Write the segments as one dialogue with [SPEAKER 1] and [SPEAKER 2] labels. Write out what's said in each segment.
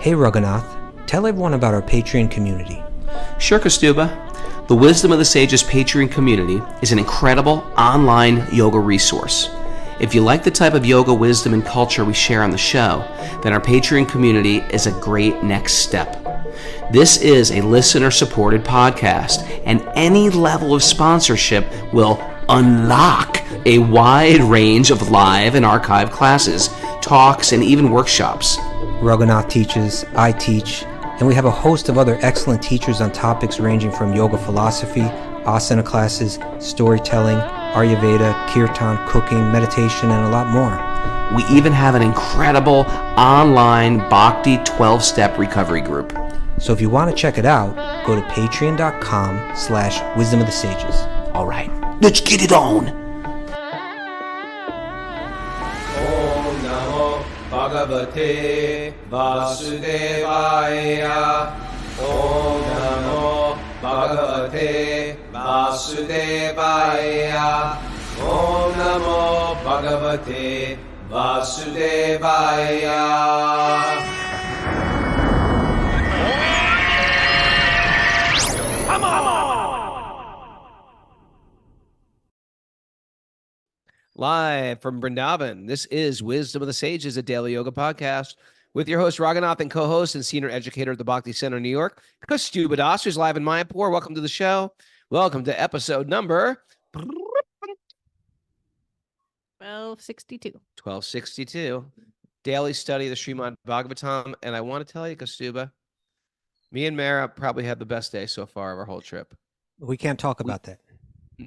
[SPEAKER 1] Hey Raghunath, tell everyone about our Patreon community.
[SPEAKER 2] Sure, Kastuba. The Wisdom of the Sages Patreon community is an incredible online yoga resource. If you like the type of yoga wisdom and culture we share on the show, then our Patreon community is a great next step. This is a listener-supported podcast, and any level of sponsorship will unlock a wide range of live and archived classes, talks, and even workshops.
[SPEAKER 1] Raghunath teaches, I teach, and we have a host of other excellent teachers on topics ranging from yoga philosophy, asana classes, storytelling, Ayurveda, kirtan, cooking, meditation, and a lot more.
[SPEAKER 2] We even have an incredible online Bhakti 12-step recovery group.
[SPEAKER 1] So if you want to check it out, go to patreon.com/wisdom of the sages.
[SPEAKER 2] All right, let's get it on.
[SPEAKER 3] Bhagavate Vasudevaya. Om Namo Bhagavate Vasudevaya. Om Namo Bhagavate Vasudevaya. Come on!
[SPEAKER 4] Live from Vrindavan, this is Wisdom of the Sages, a daily yoga podcast with your host, Raghunath, and co-host and senior educator at the Bhakti Center in New York, Kastuba Das, who's live in Mayapur. Welcome to the show. Welcome to episode number
[SPEAKER 5] 1262.
[SPEAKER 4] 1262. Daily study of the Srimad Bhagavatam. And I want to tell you, Kastuba, me and Mara probably had the best day so far of our whole trip.
[SPEAKER 1] We can't talk about that.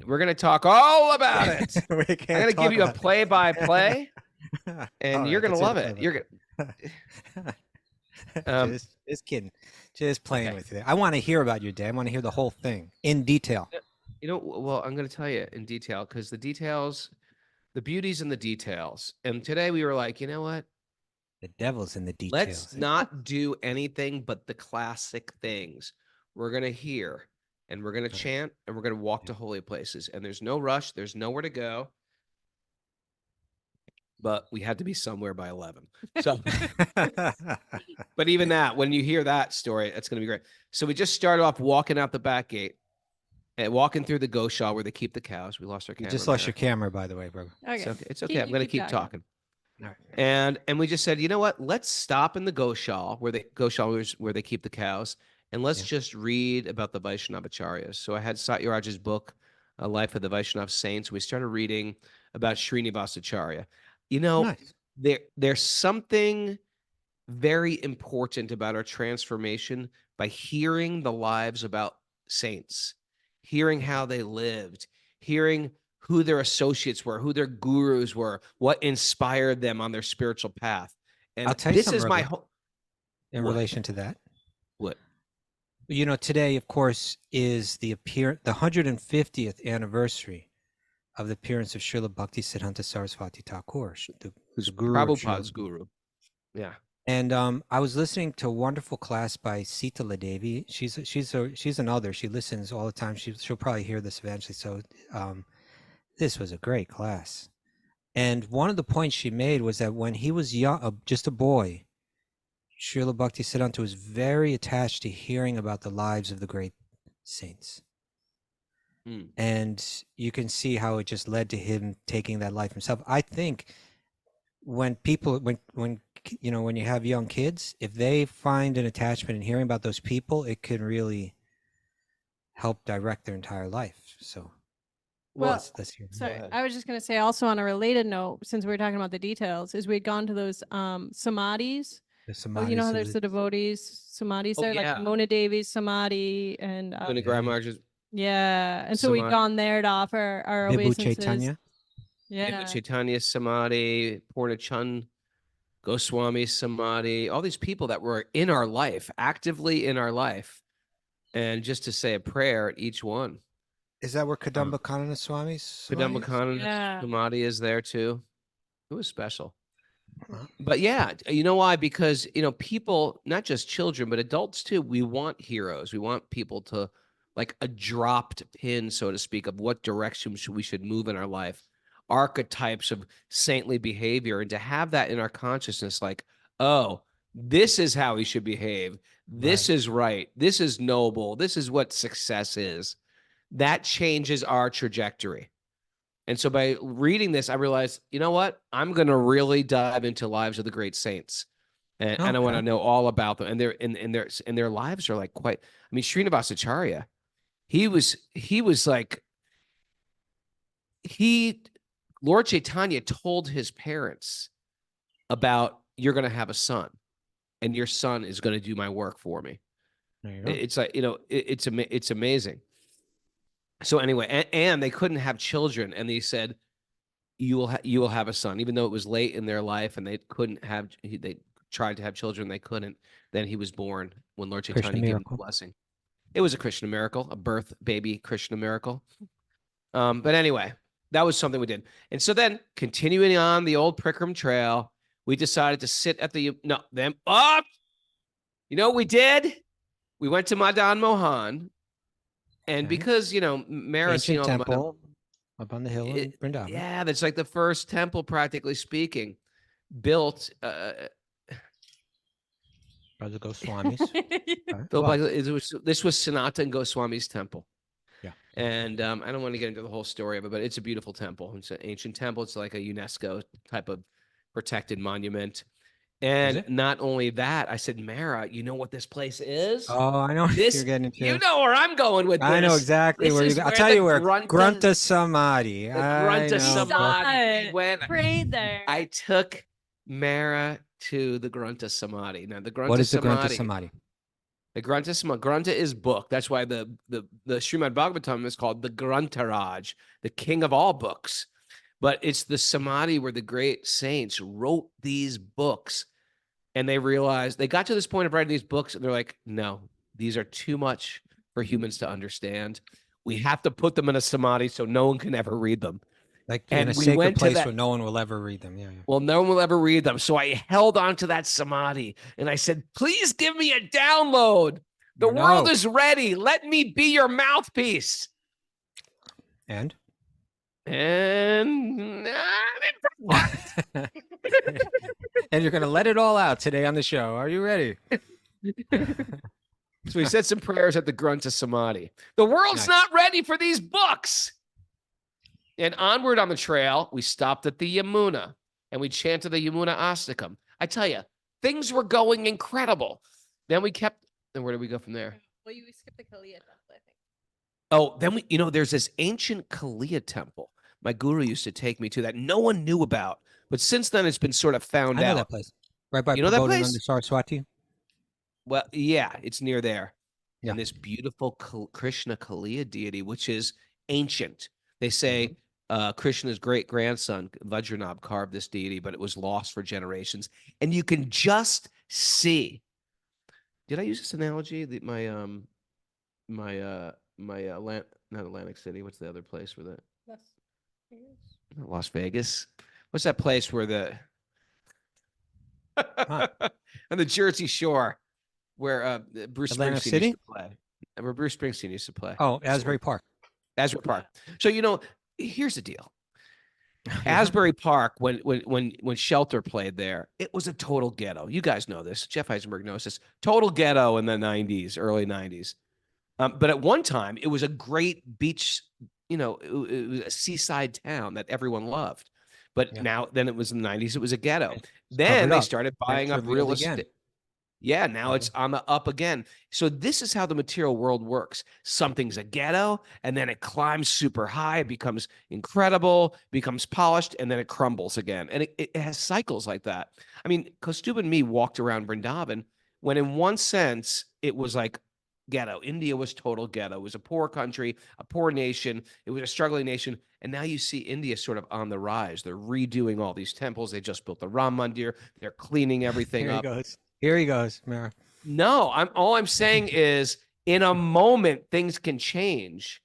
[SPEAKER 4] We're going to talk all about it. I'm going to give you a
[SPEAKER 1] about
[SPEAKER 4] play-by-play, and
[SPEAKER 1] All
[SPEAKER 4] you're
[SPEAKER 1] right,
[SPEAKER 4] going to love it.
[SPEAKER 1] play-by-play.
[SPEAKER 4] You're going
[SPEAKER 1] Just kidding. Just playing with you. I want to hear about your day. I want to hear the whole thing in detail.
[SPEAKER 4] well, I'm going to tell you in detail because the details, the beauty's in the details. And today we were like, you know what?
[SPEAKER 1] The devil's in the details.
[SPEAKER 4] Let's not do anything but the classic things. We're going to hear. And we're going to chant, and we're going to walk to holy places. And there's no rush. There's nowhere to go. But we had to be somewhere by 11. So, but even that, when you hear that story, it's going to be great. So we just started off walking out the back gate and walking through the gosha where they keep the cows. We lost our
[SPEAKER 1] You
[SPEAKER 4] camera.
[SPEAKER 1] just lost your camera, by the way, bro.
[SPEAKER 5] Okay.
[SPEAKER 4] It's okay. I'm going to keep talking.
[SPEAKER 1] All right.
[SPEAKER 4] And we just said, you know what? Let's stop in the gosha where they keep the cows. And let's just read about the Vaishnavacharyas. So I had Satyaraj's book, A Life of the Vaishnava Saints. We started reading about Srinivasacharya. You know,
[SPEAKER 1] Nice.
[SPEAKER 4] there's something very important about our transformation by hearing the lives about saints, hearing how they lived, hearing who their associates were, who their gurus were, what inspired them on their spiritual path. And
[SPEAKER 1] I'll tell you
[SPEAKER 4] this
[SPEAKER 1] something,
[SPEAKER 4] is my
[SPEAKER 1] Raghu,
[SPEAKER 4] whole...
[SPEAKER 1] in
[SPEAKER 4] What?
[SPEAKER 1] relation to that.
[SPEAKER 4] What?
[SPEAKER 1] You know, today, of course, is the 150th anniversary of the appearance of Srila Bhaktisiddhanta Saraswati Thakur,
[SPEAKER 4] Who's
[SPEAKER 1] the guru of
[SPEAKER 4] Prabhupada's
[SPEAKER 1] Srila-
[SPEAKER 4] guru. Yeah.
[SPEAKER 1] And I was listening to a wonderful class by Sitala Devi. She's another. She listens all the time. She'll probably hear this eventually. So this was a great class. And one of the points she made was that when he was young, just a boy, Srila Bhaktisiddhanta was very attached to hearing about the lives of the great saints.
[SPEAKER 4] Mm.
[SPEAKER 1] And you can see how it just led to him taking that life himself. I think when you have young kids, if they find an attachment in hearing about those people, it can really help direct their entire life. So
[SPEAKER 5] Well,
[SPEAKER 1] let's hear.
[SPEAKER 5] So
[SPEAKER 4] ahead.
[SPEAKER 5] I was just going to say also on a related note, since we were talking about the details, is we'd gone to those samadhis. Oh, you know how there's the devotees samadhis
[SPEAKER 4] Oh,
[SPEAKER 5] there,
[SPEAKER 4] yeah.
[SPEAKER 5] like Mona Devi's samadhi, and
[SPEAKER 4] Guna Grandma's
[SPEAKER 5] yeah, and so we'd
[SPEAKER 4] Samadhi.
[SPEAKER 5] gone there to offer our
[SPEAKER 1] Vibhu
[SPEAKER 5] obeisances.
[SPEAKER 1] Chaitanya.
[SPEAKER 5] Yeah,
[SPEAKER 4] Chaitanya Samadhi, Purnachand Goswami Samadhi, all these people that were in our life, actively in our life. And just to say a prayer at each one.
[SPEAKER 1] Is that where Kadamba Kanana Swami's?
[SPEAKER 4] Kadamba Kanana
[SPEAKER 5] Yeah.
[SPEAKER 4] Samadhi is there too. It was special.
[SPEAKER 1] Wow.
[SPEAKER 4] But yeah, you know why? Because, people, not just children, but adults too, we want heroes. We want people to, like a dropped pin, so to speak, of what direction we should move in our life, archetypes of saintly behavior, and to have that in our consciousness, like, oh, This is how he should behave. This is right. This is noble. This is what success is. That changes our trajectory. And so by reading this, I realized, you know what? I'm going to really dive into lives of the great saints. And I want to know all about them. And their lives are like quite, I mean, Srinivasacharya, he was like, Lord Chaitanya told his parents about, you're going to have a son and your son is going to do my work for me. It's like, it's amazing. So anyway, and they couldn't have children. And they said, you will have a son, even though it was late in their life and they couldn't have, they tried to have children. They couldn't. Then he was born when Lord Chaitanya gave him the blessing. It was a Krishna miracle, a birth baby Krishna miracle. But anyway, that was something we did. And so then continuing on the old Prikram trail, we decided to sit at the, you know what we did? We went to Madan Mohan. And because, Mara's seen all
[SPEAKER 1] temple up on the hill in Vrindavan.
[SPEAKER 4] Yeah, that's like the first temple, practically speaking, built.
[SPEAKER 1] By the Goswamis.
[SPEAKER 4] This was Sanatan Goswami's temple.
[SPEAKER 1] Yeah.
[SPEAKER 4] And I don't want to get into the whole story of it, but it's a beautiful temple. It's an ancient temple. It's like a UNESCO type of protected monument. And not only that, I said, Mara, you know what this place is?
[SPEAKER 1] Oh, I know what you're getting into.
[SPEAKER 4] You know where I'm going with this.
[SPEAKER 1] I know exactly where you're going. I'll tell you where. Grunta Samadhi.
[SPEAKER 4] The Grunta Samadhi.
[SPEAKER 5] When prayed there.
[SPEAKER 4] I took Mara to the Grunta Samadhi. Now, the Grunta
[SPEAKER 1] What is the Grunta Samadhi?
[SPEAKER 4] The Grunta Samadhi. Grunta is book. That's why the Srimad Bhagavatam is called the Gruntaraj, the king of all books. But it's the Samadhi where the great saints wrote these books and they realized they got to this point of writing these books and they're like, no, these are too much for humans to understand. We have to put them in a Samadhi so no one can ever read them.
[SPEAKER 1] Like in a sacred place where no one will ever read them. Yeah.
[SPEAKER 4] Well, no one will ever read them. So I held on to that Samadhi and I said, please give me a download. The world is ready. Let me be your mouthpiece.
[SPEAKER 1] And
[SPEAKER 4] and
[SPEAKER 1] you're going to let it all out today on the show. Are you ready?
[SPEAKER 4] So we said some prayers at the Grunta Samadhi. The world's not ready for these books. And onward on the trail, we stopped at the Yamuna and we chanted the Yamuna Astakam. I tell you, things were going incredible. Then we kept, then where did we go from there?
[SPEAKER 5] Well, you skipped the Kaliya temple, I think.
[SPEAKER 4] Oh, then there's this ancient Kaliya temple. My guru used to take me to that no one knew about. But since then, it's been sort of found out.
[SPEAKER 1] I know that place. Right by
[SPEAKER 4] that place?
[SPEAKER 1] Under Saraswati?
[SPEAKER 4] Well, yeah, it's near there.
[SPEAKER 1] Yeah.
[SPEAKER 4] And this beautiful Krishna Kaliya deity, which is ancient. They say Krishna's great-grandson, Vajranabh, carved this deity, but it was lost for generations. And you can just see. Did I use this analogy? Not Atlantic City. What's the other place where Las Vegas? What's that place where on the Jersey Shore where Bruce
[SPEAKER 1] Atlantic
[SPEAKER 4] Springsteen
[SPEAKER 1] City?
[SPEAKER 4] used to play? Where Bruce Springsteen used to play.
[SPEAKER 1] Oh, Asbury Park.
[SPEAKER 4] Asbury Park. So here's the deal. Asbury Park, when Shelter played there, it was a total ghetto. You guys know this. Jeff Eisenberg knows this. Total ghetto in the 90s, early 90s. But at one time, it was a great beach, it was a seaside town that everyone loved. But then it was in the 90s, it was a ghetto. Then they started buying up real estate. Yeah, now it's on the up again. So this is how the material world works. Something's a ghetto, and then it climbs super high, it becomes incredible, becomes polished, and then it crumbles again. And it has cycles like that. I mean, Kaustubh and me walked around Vrindavan when in one sense, it was like ghetto. India was total ghetto. It was a poor country, a poor nation. It was a struggling nation. And now you see India sort of on the rise. They're redoing all these temples. They just built the Ram Mandir. They're cleaning everything up.
[SPEAKER 1] Here he goes, Mara.
[SPEAKER 4] No, all I'm saying is in a moment, things can change.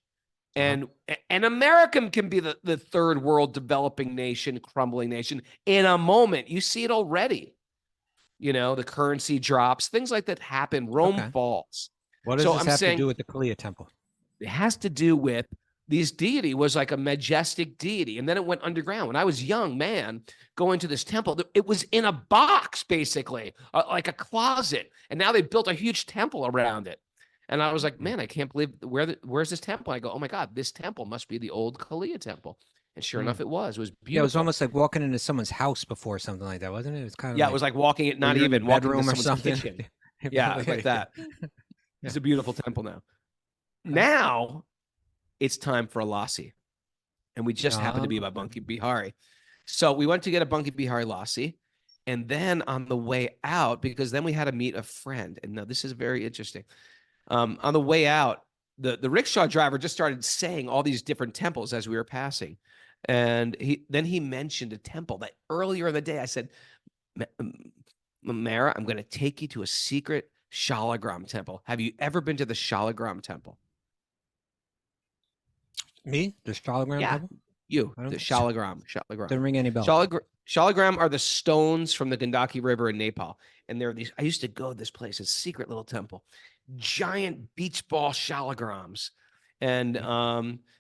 [SPEAKER 4] And America can be the third world developing nation, crumbling nation. In a moment, you see it already. The currency drops, things like that happen. Rome falls.
[SPEAKER 1] What does this have to do with the Kaliya temple?
[SPEAKER 4] It has to do with this deity was like a majestic deity. And then it went underground. When I was young man going to this temple, it was in a box, basically, like a closet. And now they built a huge temple around it. And I was like, man, I can't believe where's this temple? And I go, oh my God, this temple must be the old Kalia temple. And sure enough, it was. It was beautiful.
[SPEAKER 1] Yeah, it was almost like walking into someone's house before, something like that, wasn't it? It was kind of
[SPEAKER 4] it was like walking it, not even walking into someone's kitchen. Yeah, it was like that. It's a beautiful temple now. Now it's time for a lassi. And we just happened to be by Bunky Bihari. So we went to get a Bunky Bihari lassi. And then on the way out, because then we had to meet a friend. And now this is very interesting. On the way out, the rickshaw driver just started saying all these different temples as we were passing. And he mentioned a temple that earlier in the day I said, Mara, I'm going to take you to a secret Shalagram temple. Have you ever been to the Shalagram temple?
[SPEAKER 1] Me? The Shalagram temple?
[SPEAKER 4] You, the Shalagram.
[SPEAKER 1] Doesn't ring any bells.
[SPEAKER 4] Shalagram are the stones from the Gandaki River in Nepal. And there are these, I used to go to this place, a secret little temple, giant beach ball shalagrams. And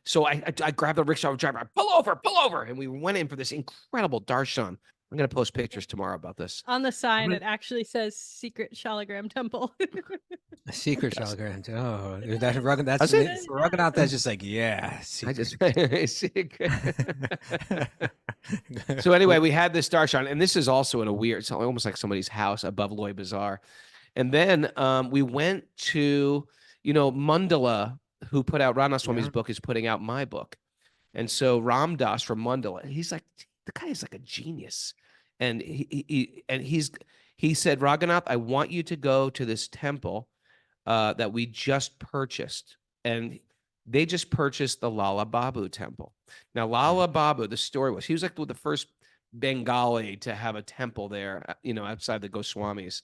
[SPEAKER 4] so I grabbed the rickshaw driver, I pull over. And we went in for this incredible darshan. I'm going to post pictures tomorrow about this.
[SPEAKER 5] On the sign, it actually says secret Shalagram temple.
[SPEAKER 1] A secret Shalagram. Oh, that's rugging out. That's just like, yeah.
[SPEAKER 4] Secret. So anyway, we had this darshan, and this is also in a weird, it's almost like somebody's house above Loy Bazaar. And then we went to, Mandala, who put out Rana Swami's book, is putting out my book. And so Ram Das from Mandala, he's like, the guy is like a genius. And he said, Raghunath, I want you to go to this temple that we just purchased. And they just purchased the Lala Babu temple. Now, Lala Babu, the story was, he was like the first Bengali to have a temple there, outside the Goswamis.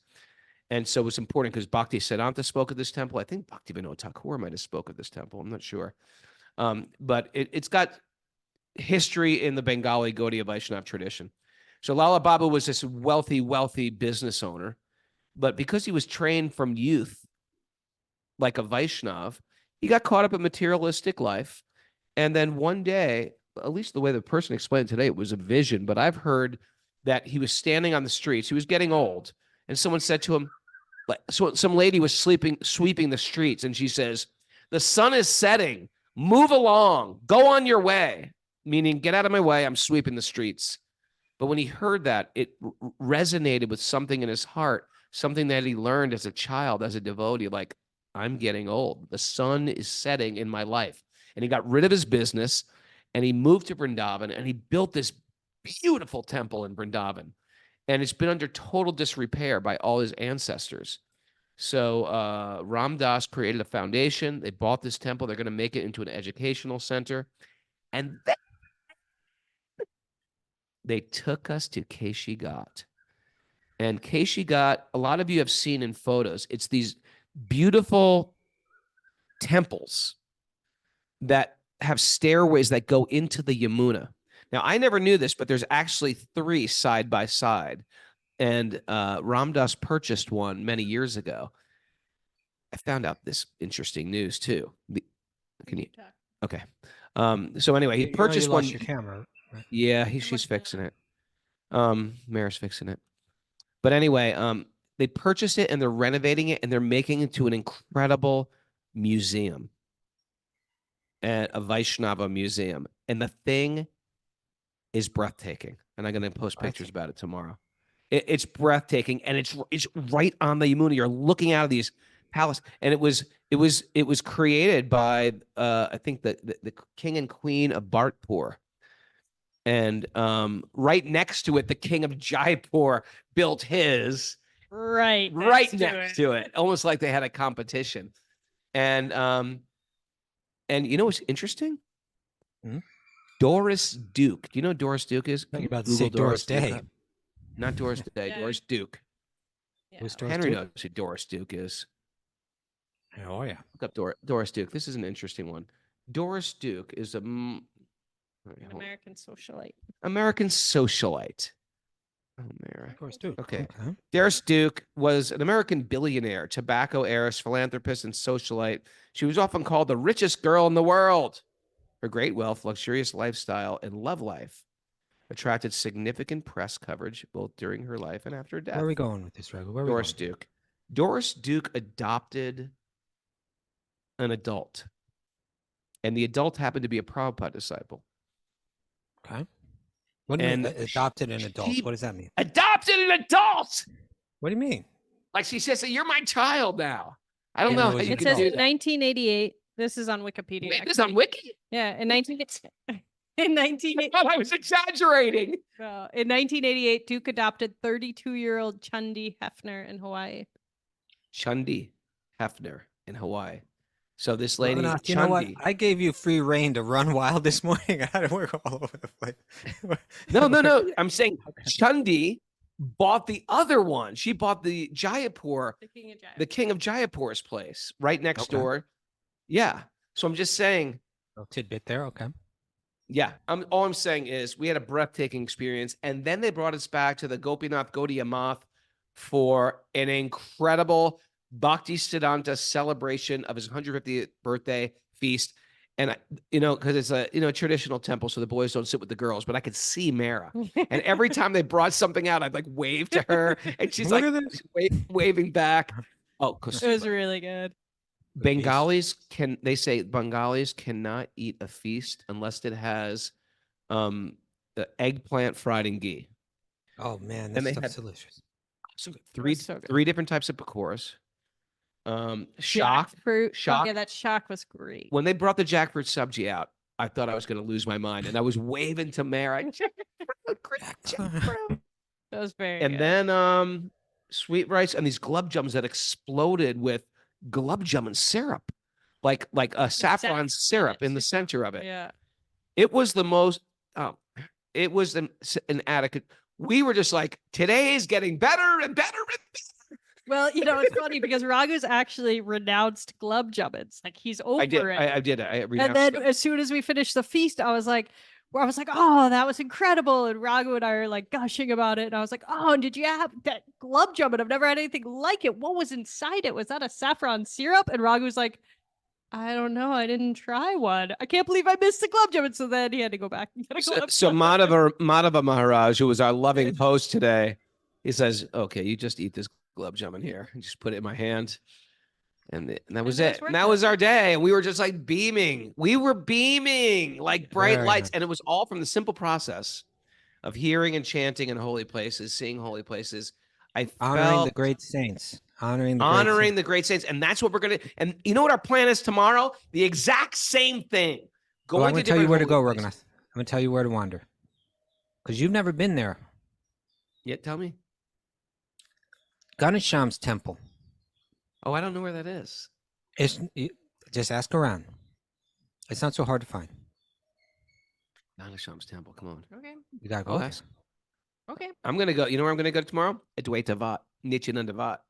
[SPEAKER 4] And so it was important because Bhaktisiddhanta spoke of this temple. I think Bhaktivinoda Thakur might have spoke of this temple. I'm not sure. But it's got history in the Bengali Gaudiya Vaishnava tradition. So Lala Babu was this wealthy business owner. But because he was trained from youth like a Vaishnav, he got caught up in materialistic life. And then one day, at least the way the person explained it today, it was a vision. But I've heard that he was standing on the streets. He was getting old. And someone said to him, so some lady was sweeping the streets, and she says, the sun is setting, move along, go on your way, meaning get out of my way, I'm sweeping the streets. But when he heard that, it resonated with something in his heart, something that he learned as a child, as a devotee, like, I'm getting old. The sun is setting in my life. And he got rid of his business, and he moved to Vrindavan, and he built this beautiful temple in Vrindavan. And it's been under total disrepair by all his ancestors. So Ram Das created a foundation. They bought this temple. They're going to make it into an educational center. And then they took us to Keshi Ghat. And Keshi Ghat, a lot of you have seen in photos. It's these beautiful temples that have stairways that go into the Yamuna. Now, I never knew this, but there's actually 3 side by side. And Ram Das purchased one many years ago. I found out this interesting news, too. Can you? Okay. So anyway, he purchased one.
[SPEAKER 1] Your camera. Right?
[SPEAKER 4] Yeah, she's fixing it. Mara's fixing it. But anyway, they purchased it, and they're renovating it, and they're making it into an incredible museum. And a Vaishnava museum. And the thing is breathtaking, and I'm going to post pictures about it tomorrow. It's breathtaking, and it's right on the Yamuna. You're looking out of these palaces, and it was created by I think the king and queen of Bhartpur, and right next to it, the king of Jaipur built his
[SPEAKER 5] right
[SPEAKER 4] next to it, almost like they had a competition. And you know what's interesting?
[SPEAKER 1] Hmm?
[SPEAKER 4] Doris Duke. Do you know who Doris Duke is?
[SPEAKER 1] You're about to say Doris Day.
[SPEAKER 4] Not Doris Day.
[SPEAKER 5] Yeah.
[SPEAKER 4] Doris Duke.
[SPEAKER 5] Yeah.
[SPEAKER 1] Who's Doris
[SPEAKER 4] Henry
[SPEAKER 1] Duke?
[SPEAKER 4] knows who Doris Duke is.
[SPEAKER 1] Oh, yeah.
[SPEAKER 4] Look up Doris Duke. This is an interesting one. Doris Duke is
[SPEAKER 5] An American socialite.
[SPEAKER 4] American socialite. Oh, Mara.
[SPEAKER 1] Doris Duke.
[SPEAKER 4] Okay. Doris Duke was an American billionaire, tobacco heiress, philanthropist, and socialite. She was often called the richest girl in the world. Her great wealth, luxurious lifestyle, and love life attracted significant press coverage both during her life and after her death.
[SPEAKER 1] Where are we going with this, Raghu? Where are we
[SPEAKER 4] Doris
[SPEAKER 1] going?
[SPEAKER 4] Duke. Doris Duke adopted an adult, and the adult happened to be a Prabhupada disciple.
[SPEAKER 1] Okay. What do you mean, adopted an adult? What does that mean?
[SPEAKER 4] Adopted an adult!
[SPEAKER 1] What do you mean?
[SPEAKER 4] Like she says, you're my child now. I don't know how you
[SPEAKER 5] It
[SPEAKER 4] can
[SPEAKER 5] says
[SPEAKER 4] do
[SPEAKER 5] in
[SPEAKER 4] that.
[SPEAKER 5] 1988. This is on Wikipedia.
[SPEAKER 4] Wait, this is on Wiki?
[SPEAKER 5] Yeah, in 1988.
[SPEAKER 4] Oh, I was exaggerating.
[SPEAKER 5] In 1988, Duke adopted 32-year-old Chundi Hefner in Hawaii.
[SPEAKER 4] Chundi Hefner in Hawaii. So this lady,
[SPEAKER 1] Raghunath, you know what? I gave you free reign to run wild this morning. I had to work all over the place.
[SPEAKER 4] No. I'm saying Chundi bought the other one. She bought the Jaipur, the King of Jaipur's place right next door. Yeah. So I'm just saying.
[SPEAKER 1] A tidbit there. Okay.
[SPEAKER 4] Yeah. All I'm saying is we had a breathtaking experience. And then they brought us back to the Gopinath Gaudiya Math for an incredible Bhaktisiddhanta celebration of his 150th birthday feast. And, because it's a, traditional temple, so the boys don't sit with the girls, but I could see Mara. And every time they brought something out, I'd like wave to her and she's like waving back. Oh, because
[SPEAKER 5] it was really good.
[SPEAKER 4] Bengalis cannot eat a feast unless it has the eggplant fried in ghee.
[SPEAKER 1] Oh man, that stuff's delicious.
[SPEAKER 4] So three different types of pakoras.
[SPEAKER 5] Jackfruit.
[SPEAKER 4] Shock.
[SPEAKER 5] Yeah, that shock was great.
[SPEAKER 4] When they brought the jackfruit sabji out, I thought I was going to lose my mind, and I was waving to Mara. Jackfruit.
[SPEAKER 5] That was very
[SPEAKER 4] and
[SPEAKER 5] good.
[SPEAKER 4] Then sweet rice and these gulab jamuns that exploded with gulab jamun syrup, like a saffron syrup in the center of it.
[SPEAKER 5] Yeah,
[SPEAKER 4] it was the most. It was an adequate. We were just like, today is getting better and better and better.
[SPEAKER 5] Well, it's funny because Raghu's actually renounced gulab jamuns. Like he's over it.
[SPEAKER 4] I did.
[SPEAKER 5] And then as soon as we finished the feast, I was like, oh, that was incredible. And Raghu and I are like gushing about it. And I was like, oh, and did you have that gulab jamun? I've never had anything like it. What was inside it? Was that a saffron syrup? And Raghu was like, I don't know. I didn't try one. I can't believe I missed the gulab jamun. So then he had to go back and get a gulab jamun.
[SPEAKER 4] So Madhava Maharaj, who was our loving host today, he says, okay, you just eat this gulab jamun here and just put it in my hand. And that was it. And that was our day. And we were just like beaming. We were beaming like bright lights. And it was all from the simple process of hearing and chanting in holy places, seeing holy places.
[SPEAKER 1] Honoring the great saints. Honoring
[SPEAKER 4] the great saints. And that's what we're going to. And you know what our plan is tomorrow? The exact same thing.
[SPEAKER 1] I'm going to tell you where to go, Raghunath. I'm going to tell you where to wander. Because you've never been there.
[SPEAKER 4] Yeah, tell me.
[SPEAKER 1] Ganasham's temple.
[SPEAKER 4] Oh, I don't know where that is.
[SPEAKER 1] Just ask around. It's not so hard to find.
[SPEAKER 4] Ganasham's temple. Come on.
[SPEAKER 5] Okay.
[SPEAKER 1] You gotta go.
[SPEAKER 5] Okay.
[SPEAKER 4] I'm gonna go. You know where I'm gonna go tomorrow? Advaita Vat, Nityananda Vat.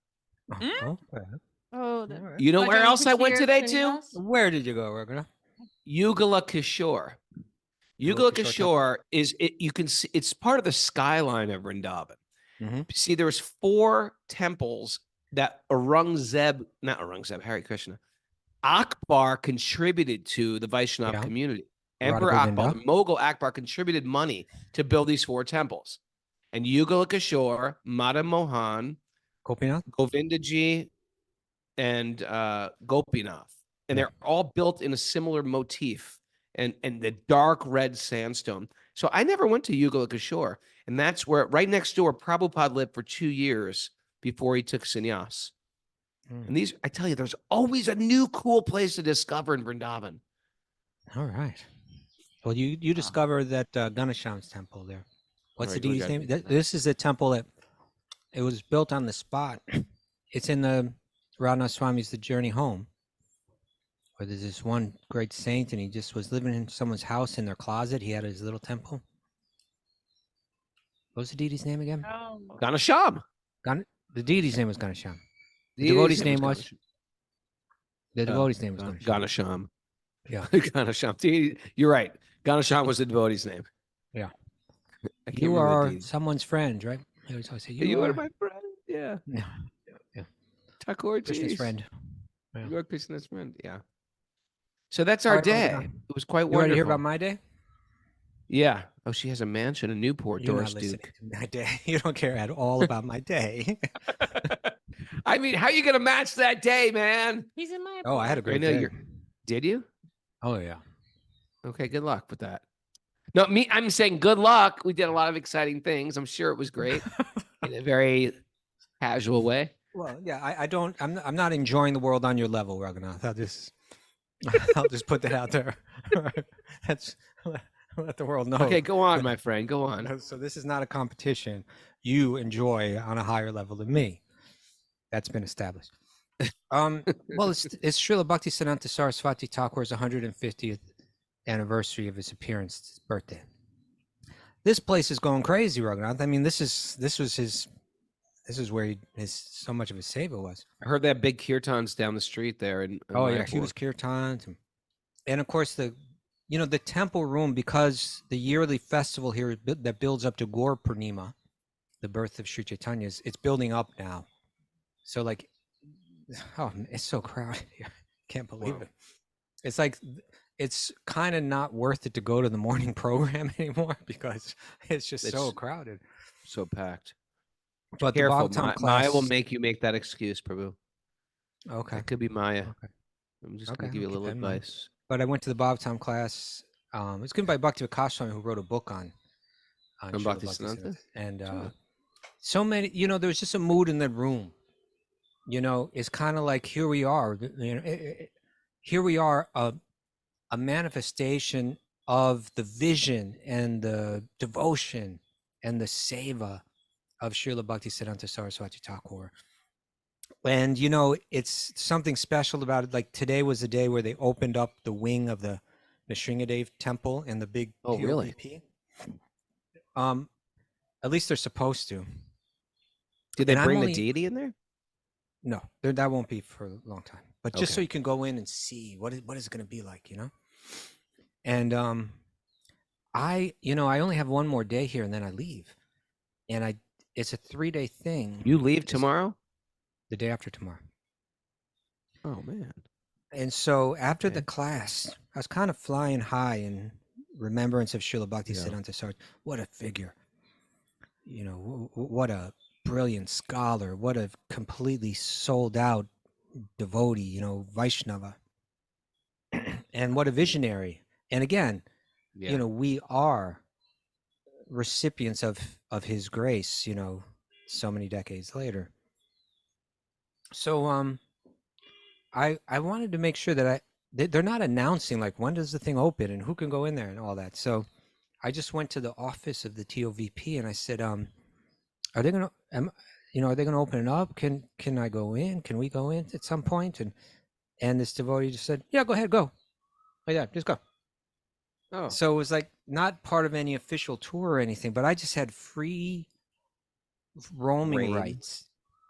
[SPEAKER 4] You know where else I went today too?
[SPEAKER 1] Where did you go, Raghunath?
[SPEAKER 4] Yugala Kishore. Yugala Kishore is it. You can see it's part of the skyline of Vrindavan. Mm-hmm. See, there was 4 temples that Hare Krishna, Akbar contributed to the Vaishnava community. Emperor Akbar, the Mughal Akbar, contributed money to build these 4 temples. And Yugala Kishore, Madan Mohan,
[SPEAKER 1] Gopinath,
[SPEAKER 4] Govindaji, and Gopinath. And they're all built in a similar motif and the dark red sandstone. So I never went to Yugala Kishore. And that's where, right next door, Prabhupada lived for 2 years before he took sannyas. And these, I tell you, there's always a new cool place to discover in Vrindavan.
[SPEAKER 1] All right. Well, you discover that Ganasham's temple there. What's the deity's name? This is a temple that it was built on the spot. It's in the Radhanath Swami's The Journey Home, where there's this one great saint, and he just was living in someone's house in their closet. He had his little temple. What was the deity's name again?
[SPEAKER 4] Ganasham.
[SPEAKER 1] The deity's name was Ganasham. The devotee's name was? The devotee's name was
[SPEAKER 4] Ganasham.
[SPEAKER 1] Yeah.
[SPEAKER 4] Ganasham. You're right. Ganasham was the devotee's name.
[SPEAKER 1] Yeah. You are someone's friend, right? I always say,
[SPEAKER 4] you are my friend. Yeah.
[SPEAKER 1] Yeah.
[SPEAKER 4] Thakurji.
[SPEAKER 1] Krishna's friend.
[SPEAKER 4] Yeah. You are Krishna's friend. Yeah. So that's
[SPEAKER 1] All
[SPEAKER 4] our
[SPEAKER 1] right,
[SPEAKER 4] day.
[SPEAKER 1] Raghunath,
[SPEAKER 4] It was quite
[SPEAKER 1] you ready to hear
[SPEAKER 4] wonderful.
[SPEAKER 1] about my day?
[SPEAKER 4] Yeah. Oh, she has a mansion in Newport,
[SPEAKER 1] You're
[SPEAKER 4] Doris
[SPEAKER 1] not listening
[SPEAKER 4] Duke.
[SPEAKER 1] to my day. You don't care at all about my day.
[SPEAKER 4] I mean, how are you gonna match that day, man?
[SPEAKER 5] He's in my
[SPEAKER 1] Oh, I had a
[SPEAKER 5] apartment.
[SPEAKER 1] great
[SPEAKER 4] I know
[SPEAKER 1] day.
[SPEAKER 4] you're. Did you?
[SPEAKER 1] Oh yeah.
[SPEAKER 4] Okay, good luck with that. No, me, I'm saying good luck. We did a lot of exciting things. I'm sure it was great in a very casual way.
[SPEAKER 1] Well, yeah, I don't. I'm not enjoying the world on your level, Raghunath. I'll just put that out there. That's let the world know.
[SPEAKER 4] Okay, go on,
[SPEAKER 1] that-
[SPEAKER 4] my friend. Go on.
[SPEAKER 1] So this is not a competition. You enjoy on a higher level than me. That's been established. Well, it's Srila Bhaktisiddhanta Saraswati Thakur's 150th anniversary of his appearance, his birthday. This place is going crazy, Raghunath. I mean, this is where so much of his seva was.
[SPEAKER 4] I heard they have big kirtans down the street there in
[SPEAKER 1] Oh yeah,
[SPEAKER 4] Mayapur.
[SPEAKER 1] huge kirtans, and of course the temple room, because the yearly festival here that builds up to Gaur Purnima, the birth of Sri Chaitanya, it's building up now. So like, oh, it's so crowded here. Can't believe it. It's like it's kind of not worth it to go to the morning program anymore because it's just so crowded.
[SPEAKER 4] So packed.
[SPEAKER 1] But
[SPEAKER 4] Careful,
[SPEAKER 1] the Bhagavatam
[SPEAKER 4] Maya will
[SPEAKER 1] class.
[SPEAKER 4] make you make that excuse, Prabhu.
[SPEAKER 1] Okay.
[SPEAKER 4] It could be Maya.
[SPEAKER 1] Okay.
[SPEAKER 4] I'm just going to give you a
[SPEAKER 1] I'll keep
[SPEAKER 4] little
[SPEAKER 1] that in mind.
[SPEAKER 4] advice.
[SPEAKER 1] But I went to the Bhagavatam class. It was given by Bhakti Vikas Swami, who wrote a book on Srila
[SPEAKER 4] Bhaktisiddhanta?
[SPEAKER 1] And
[SPEAKER 4] Sure.
[SPEAKER 1] so many, there was just a mood in the room. It's kind of like here we are. Here we are, a manifestation of the vision and the devotion and the seva of Srila Bhaktisiddhanta Saraswati Thakur. And it's something special about it. Like today was the day where they opened up the wing of the Nrsingadev temple and the big
[SPEAKER 4] Oh, really?
[SPEAKER 1] POVP. At least they're supposed to.
[SPEAKER 4] Did they
[SPEAKER 1] And
[SPEAKER 4] bring the deity in there?
[SPEAKER 1] No, that won't be for a long time. But just so
[SPEAKER 4] Okay.
[SPEAKER 1] you can go in and see what is it going to be like, And I only have one more day here and then I leave. And it's a 3-day thing.
[SPEAKER 4] You leave tomorrow?
[SPEAKER 1] The day after tomorrow.
[SPEAKER 4] Oh, man.
[SPEAKER 1] And so after the
[SPEAKER 4] Okay.
[SPEAKER 1] class, I was kind of flying high in remembrance of Srila Bhaktisiddhanta Saraswati. What a figure. What a brilliant scholar. What a completely sold out devotee, Vaishnava. And what a visionary. And again,
[SPEAKER 4] Yeah.
[SPEAKER 1] we are recipients of his grace, so many decades later. So I wanted to make sure that they're not announcing like when does the thing open and who can go in there and all that. So I just went to the office of the TOVP and I said, are they gonna open it up? Can I go in? Can we go in at some point? And this devotee just said, yeah, go ahead, go. Like that, just go.
[SPEAKER 4] Oh.
[SPEAKER 1] So it was like not part of any official tour or anything, but I just had free roaming
[SPEAKER 4] Reign.
[SPEAKER 1] rights.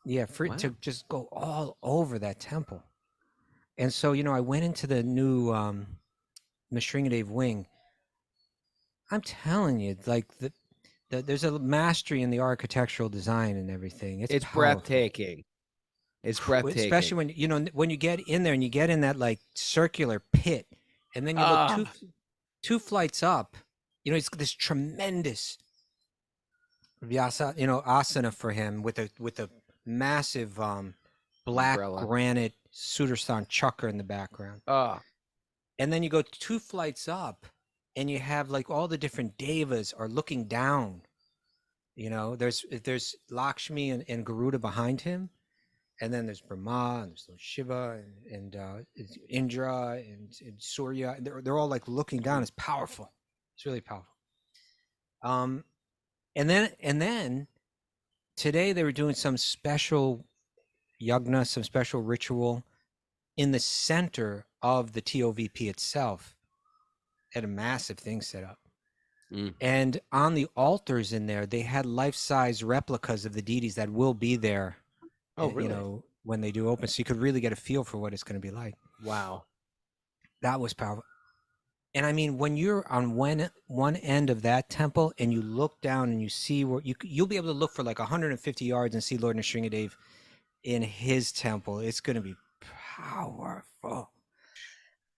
[SPEAKER 1] Yeah, free to
[SPEAKER 4] Wow.
[SPEAKER 1] just go all over that temple. And so, I went into the new Nrsingadev wing. I'm telling you, like there's a mastery in the architectural design and everything. It's powerful.
[SPEAKER 4] breathtaking. It's breathtaking.
[SPEAKER 1] Especially when when you get in there and you get in that like circular pit, and then you look two flights up. It's this tremendous vyasa, asana for him with a massive black
[SPEAKER 4] Umbrella.
[SPEAKER 1] granite Sudarshan chakra in the background. And then you go 2 flights up and you have like all the different devas are looking down. There's Lakshmi and Garuda behind him. And then there's Brahma and there's Shiva and Indra and Surya. They're all like looking down. It's powerful. It's really powerful. And then today they were doing some special yagna, some special ritual in the center of the TOVP itself. Had a massive thing set up. And on the altars in there, they had life-size replicas of the deities that will be there.
[SPEAKER 4] Oh, really?
[SPEAKER 1] When they do open, so you could really get a feel for what it's going to be like.
[SPEAKER 4] Wow.
[SPEAKER 1] That was powerful. And I mean, when you're on one end of that temple and you look down and you see where you'll be able to look for like 150 yards and see Lord Nrsingadev in his temple. It's going to be powerful.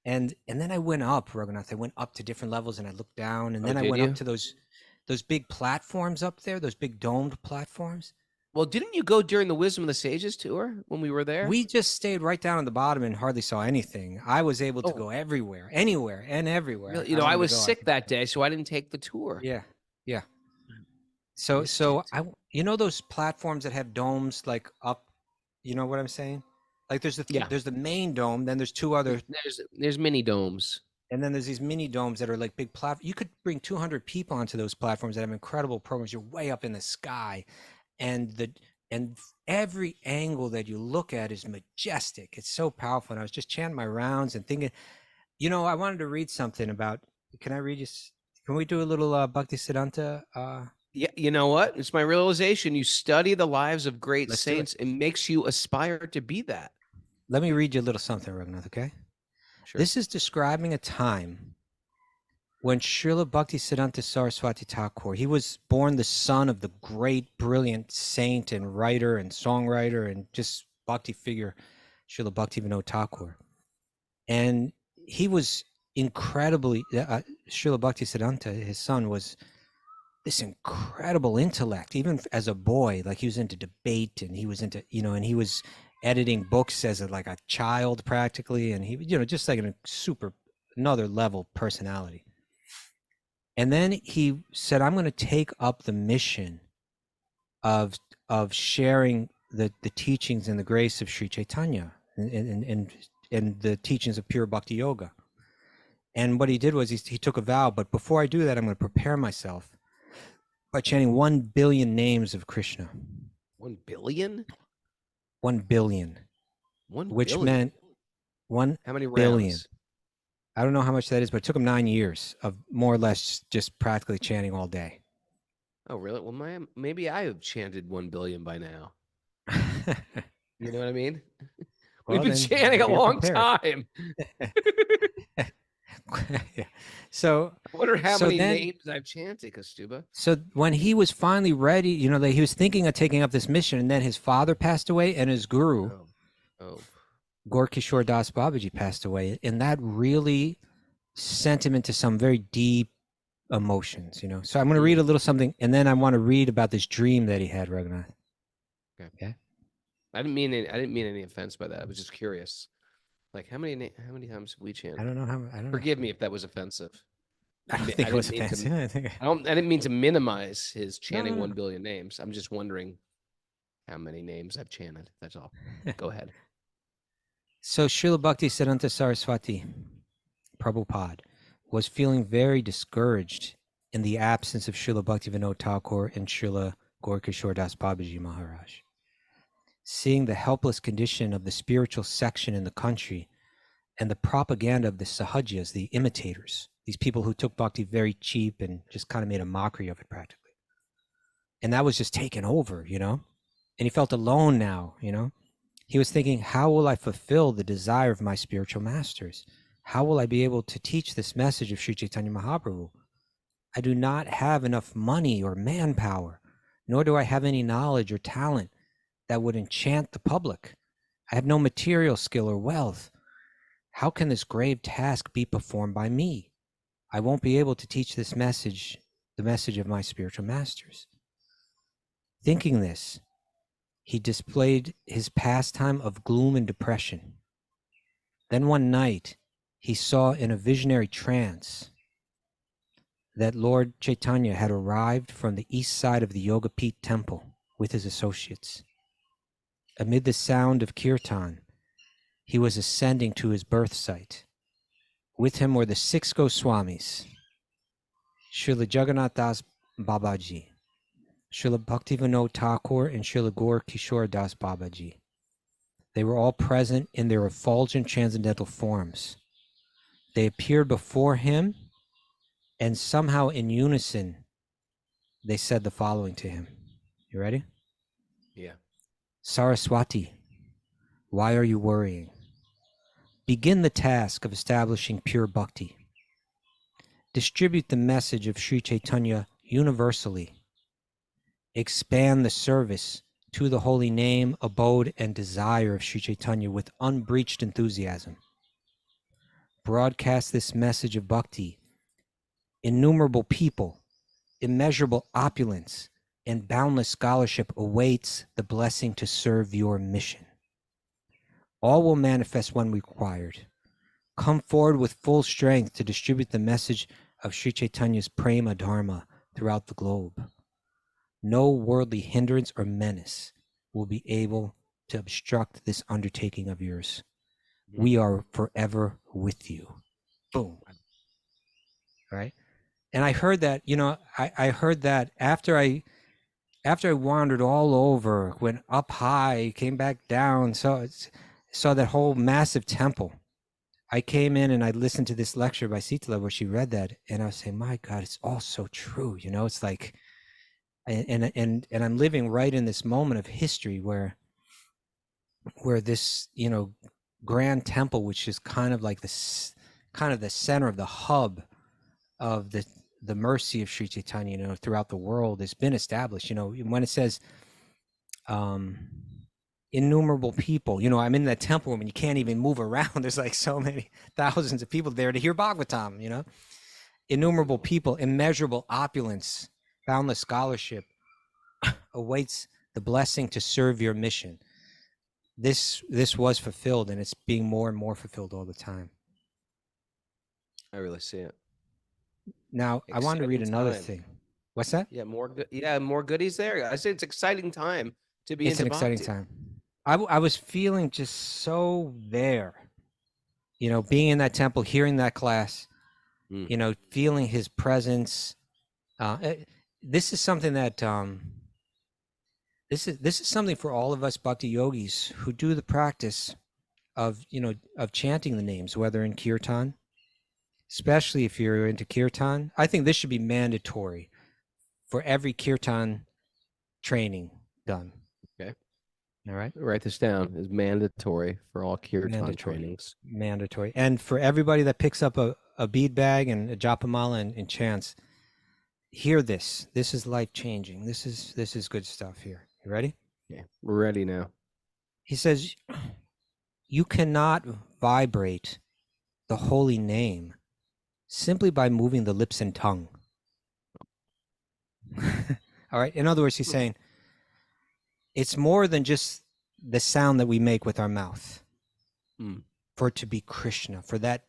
[SPEAKER 1] And then I went up, Raghunath. I went up to different levels, and I looked down, and
[SPEAKER 4] Oh,
[SPEAKER 1] then I
[SPEAKER 4] did
[SPEAKER 1] went
[SPEAKER 4] you?
[SPEAKER 1] up to those big platforms up there, those big domed platforms.
[SPEAKER 4] Well, didn't you go during the Wisdom of the Sages tour when we were there?
[SPEAKER 1] We just stayed right down at the bottom and hardly saw anything. I was able to
[SPEAKER 4] Oh.
[SPEAKER 1] go everywhere, anywhere, and everywhere.
[SPEAKER 4] Really? You know, I
[SPEAKER 1] wanted to
[SPEAKER 4] was
[SPEAKER 1] go.
[SPEAKER 4] sick that day, so I didn't take the tour.
[SPEAKER 1] Yeah, yeah. So
[SPEAKER 4] Missed it.
[SPEAKER 1] you know those platforms that have domes like up. You know what I'm saying? Like there's
[SPEAKER 4] Yeah.
[SPEAKER 1] there's the main dome, then there's two other,
[SPEAKER 4] There's mini domes.
[SPEAKER 1] and then there's these mini domes that are like big platforms. You could bring 200 people onto those platforms that have incredible programs. You're way up in the sky, and every angle that you look at is majestic. It's so powerful. And I was just chanting my rounds and thinking, you know, I wanted to read something about. Can I read you? Can we do a little Bhaktisiddhanta?
[SPEAKER 4] Yeah, you know what? It's my realization. You study the lives of great
[SPEAKER 1] Let's do it.
[SPEAKER 4] saints, it makes you aspire to be that.
[SPEAKER 1] Let me read you a little something, Raghunath, okay?
[SPEAKER 4] Sure.
[SPEAKER 1] This is describing a time when Srila Bhaktisiddhanta Saraswati Thakur, he was born the son of the great, brilliant saint and writer and songwriter and just bhakti figure, Srila Bhaktivinoda Thakur. And he was incredibly, Srila Bhaktisiddhanta, his son, was this incredible intellect, even as a boy. Like he was into debate, and he was into, you know, and he was editing books as like a child practically, and he, you know, just like a super another level personality. And then he said, I'm going to take up the mission of sharing the teachings and the grace of Sri Chaitanya and the teachings of pure bhakti yoga. And what he did was he took a vow, but before I do that, I'm going to prepare myself by chanting 1 billion names of Krishna.
[SPEAKER 4] 1 billion?
[SPEAKER 1] 1 billion.
[SPEAKER 4] 1
[SPEAKER 1] which
[SPEAKER 4] billion.
[SPEAKER 1] meant 1
[SPEAKER 4] How many
[SPEAKER 1] billion.
[SPEAKER 4] rounds?
[SPEAKER 1] I don't know how much that is, but it took him 9 years of more or less just practically chanting all day.
[SPEAKER 4] Oh, really? Well, maybe I have chanted 1 billion by now. You know what I mean?
[SPEAKER 1] Well,
[SPEAKER 4] We've been
[SPEAKER 1] then
[SPEAKER 4] chanting a
[SPEAKER 1] you're
[SPEAKER 4] long
[SPEAKER 1] prepared.
[SPEAKER 4] time.
[SPEAKER 1] Yeah. So
[SPEAKER 4] I wonder how
[SPEAKER 1] So
[SPEAKER 4] many
[SPEAKER 1] then-
[SPEAKER 4] names I've chanted, Kastuba.
[SPEAKER 1] So when he was finally ready, you know, he was thinking of taking up this mission, and then his father passed away, and his guru,
[SPEAKER 4] Oh.
[SPEAKER 1] Gorkishore Das Babaji, passed away, and that really sent him into some very deep emotions, you know. So I'm going to read a little something, and then I want to read about this dream that he had, Raghunath.
[SPEAKER 4] I didn't mean any offense by that. I was just curious. Like how many times have we chanted?
[SPEAKER 1] I don't know how. I don't know.
[SPEAKER 4] Forgive me if that was offensive.
[SPEAKER 1] I don't
[SPEAKER 4] I
[SPEAKER 1] think it was
[SPEAKER 4] didn't mean to-
[SPEAKER 1] offensive. I think
[SPEAKER 4] I didn't mean to minimize his chanting
[SPEAKER 1] no.
[SPEAKER 4] 1 billion names. I'm just wondering how many names I've chanted. That's all. Go ahead.
[SPEAKER 1] So Srila Bhaktisiddhanta Saraswati Prabhupada was feeling very discouraged in the absence of Srila Bhaktivinoda Thakur and Srila Gorkishore Das Babaji Maharaj. Seeing the helpless condition of the spiritual section in the country and the propaganda of the sahajyas, the imitators, these people who took bhakti very cheap and just kind of made a mockery of it practically. And that was just taken over, you know? And he felt alone now, you know? He was thinking, how will I fulfill the desire of my spiritual masters? How will I be able to teach this message of Sri Chaitanya Mahaprabhu? I do not have enough money or manpower, nor do I have any knowledge or talent that would enchant the public. I have no material skill or wealth. How can this grave task be performed by me? I won't be able to teach this message, the message of my spiritual masters. Thinking this, he displayed his pastime of gloom and depression. Then one night, he saw in a visionary trance that Lord Chaitanya had arrived from the east side of the Yoga Peeth temple with his associates. Amid the sound of kirtan, he was ascending to his birth site. With him were the 6 Goswamis, Srila Jagannath Das Babaji, Srila Bhaktivinoda Thakur, and Srila Gorkishore Das Babaji. They were all present in their effulgent transcendental forms. They appeared before him, and somehow in unison, they said the following to him. You ready?
[SPEAKER 4] Yeah.
[SPEAKER 1] Saraswati, why are you worrying? Begin the task of establishing pure bhakti. Distribute the message of Sri Chaitanya universally. Expand the service to the holy name, abode, and desire of Sri Chaitanya with unbreached enthusiasm. broadcast this message of bhakti, innumerable people, immeasurable opulence, and boundless scholarship awaits the blessing to serve your mission. All will manifest when required. Come forward with full strength to distribute the message of Sri Chaitanya's Prema Dharma throughout the globe. No worldly hindrance or menace will be able to obstruct this undertaking of yours. We are forever with you. Boom. Right? And I heard that, I heard that after I wandered all over, went up high, came back down, saw that whole massive temple. I came in and I listened to this lecture by Sitala where she read that, and I was saying, my God, it's all so true. It's like, and I'm living right in this moment of history where this, grand temple, which is kind of like the center of the hub of the mercy of Sri Chaitanya, throughout the world, has been established. When it says, innumerable people, I'm in that temple room and you can't even move around. There's like so many thousands of people there to hear Bhagavatam, innumerable people, immeasurable opulence, boundless scholarship awaits the blessing to serve your mission. This was fulfilled, and it's being more and more fulfilled all the time.
[SPEAKER 4] I really see it.
[SPEAKER 1] Now, I want to read another thing. What's that?
[SPEAKER 4] Yeah, more goodies there. I say it's exciting time to be
[SPEAKER 1] It's
[SPEAKER 4] into
[SPEAKER 1] an exciting
[SPEAKER 4] bhakti.
[SPEAKER 1] time. I was feeling just so there, being in that temple, hearing that class, feeling his presence. This is something that this is something for all of us bhakti yogis who do the practice of chanting the names, whether in kirtan, especially if you're into kirtan. I think this should be mandatory for every kirtan training done.
[SPEAKER 4] Okay.
[SPEAKER 1] All right.
[SPEAKER 4] Write this down. Is mandatory for all kirtan trainings.
[SPEAKER 1] Mandatory. And for everybody that picks up a bead bag and a japamala and chants, hear this. This is life changing. This is good stuff here. You ready?
[SPEAKER 4] Okay, we're ready now.
[SPEAKER 1] He says, you cannot vibrate the holy name simply by moving the lips and tongue. All right. In other words, he's saying it's more than just the sound that we make with our mouth. For it to be Krishna, for that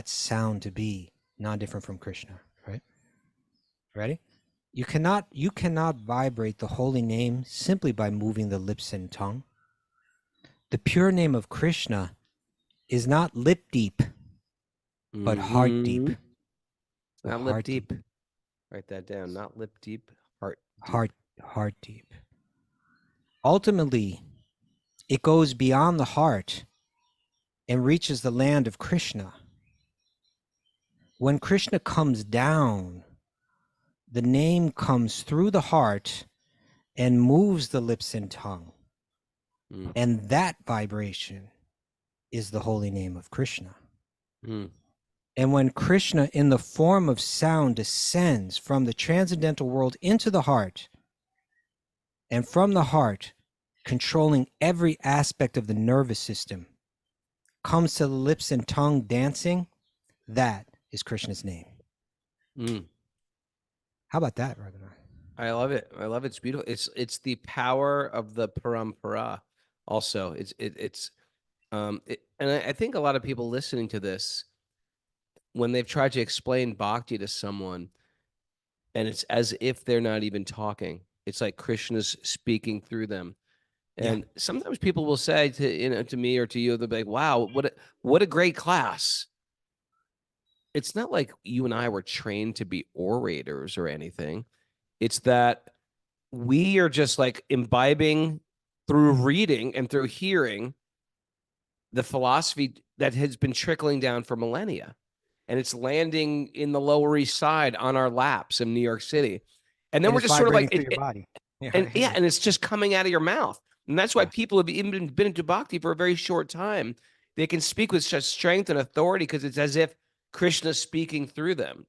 [SPEAKER 1] sound to be non-different from Krishna, right? Ready? You cannot vibrate the holy name simply by moving the lips and tongue. The pure name of Krishna is not lip deep, but heart deep.
[SPEAKER 4] Not lip deep. Write that down. Not lip deep, heart deep.
[SPEAKER 1] Heart deep. Ultimately, it goes beyond the heart and reaches the land of Krishna. When Krishna comes down, the name comes through the heart and moves the lips and tongue. And that vibration is the holy name of Krishna. And when Krishna in the form of sound descends from the transcendental world into the heart, and from the heart, controlling every aspect of the nervous system, comes to the lips and tongue dancing, that is Krishna's name. How about that, Raghunath?
[SPEAKER 4] I love it. I love it. It's beautiful. It's the power of the parampara. Also, and I think a lot of people listening to this, when they've tried to explain bhakti to someone, and it's as if they're not even talking. It's like Krishna's speaking through them. And sometimes people will say to me or to you, they'll be like, wow, what a great class. It's not like you and I were trained to be orators or anything. It's that we are just like imbibing through reading and through hearing the philosophy that has been trickling down for millennia. And it's landing in the Lower East Side on our laps in New York City. And then we're just sort of like,
[SPEAKER 1] your body.
[SPEAKER 4] and it's just coming out of your mouth. And that's why people have even been into bhakti for a very short time. They can speak with such strength and authority because it's as if Krishna's speaking through them.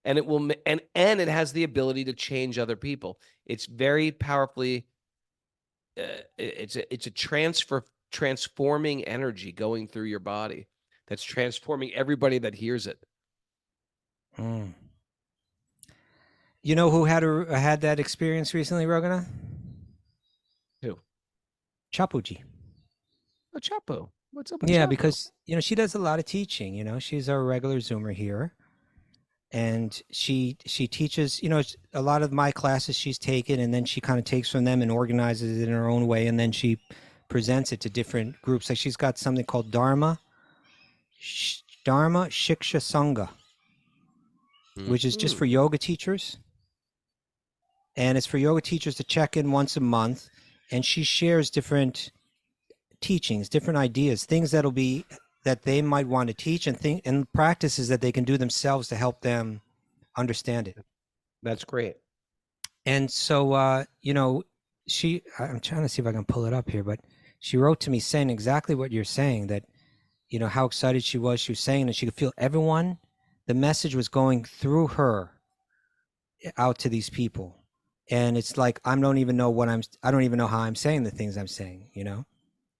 [SPEAKER 4] And it will, and it has the ability to change other people. It's very powerfully, it's a transforming energy going through your body that's transforming everybody that hears it.
[SPEAKER 1] Mm. You know who had that experience recently, Raghunath?
[SPEAKER 4] Who?
[SPEAKER 1] Chapuji.
[SPEAKER 4] Oh, Chapo. What's up with
[SPEAKER 1] Yeah,
[SPEAKER 4] Chapo?
[SPEAKER 1] because she does a lot of teaching. She's our regular Zoomer here, and she teaches. A lot of my classes she's taken, and then she kind of takes from them and organizes it in her own way, and then she presents it to different groups. Like she's got something called Dharma Shiksha Sangha, which is just for yoga teachers. And it's for yoga teachers to check in once a month. And she shares different teachings, different ideas, things that they might want to teach, and practices that they can do themselves to help them understand it.
[SPEAKER 4] That's great.
[SPEAKER 1] And so, I'm trying to see if I can pull it up here, but she wrote to me saying exactly what you're saying, that, how excited she was. She was saying that she could feel the message was going through her out to these people. And it's like, I don't even know how I'm saying the things I'm saying,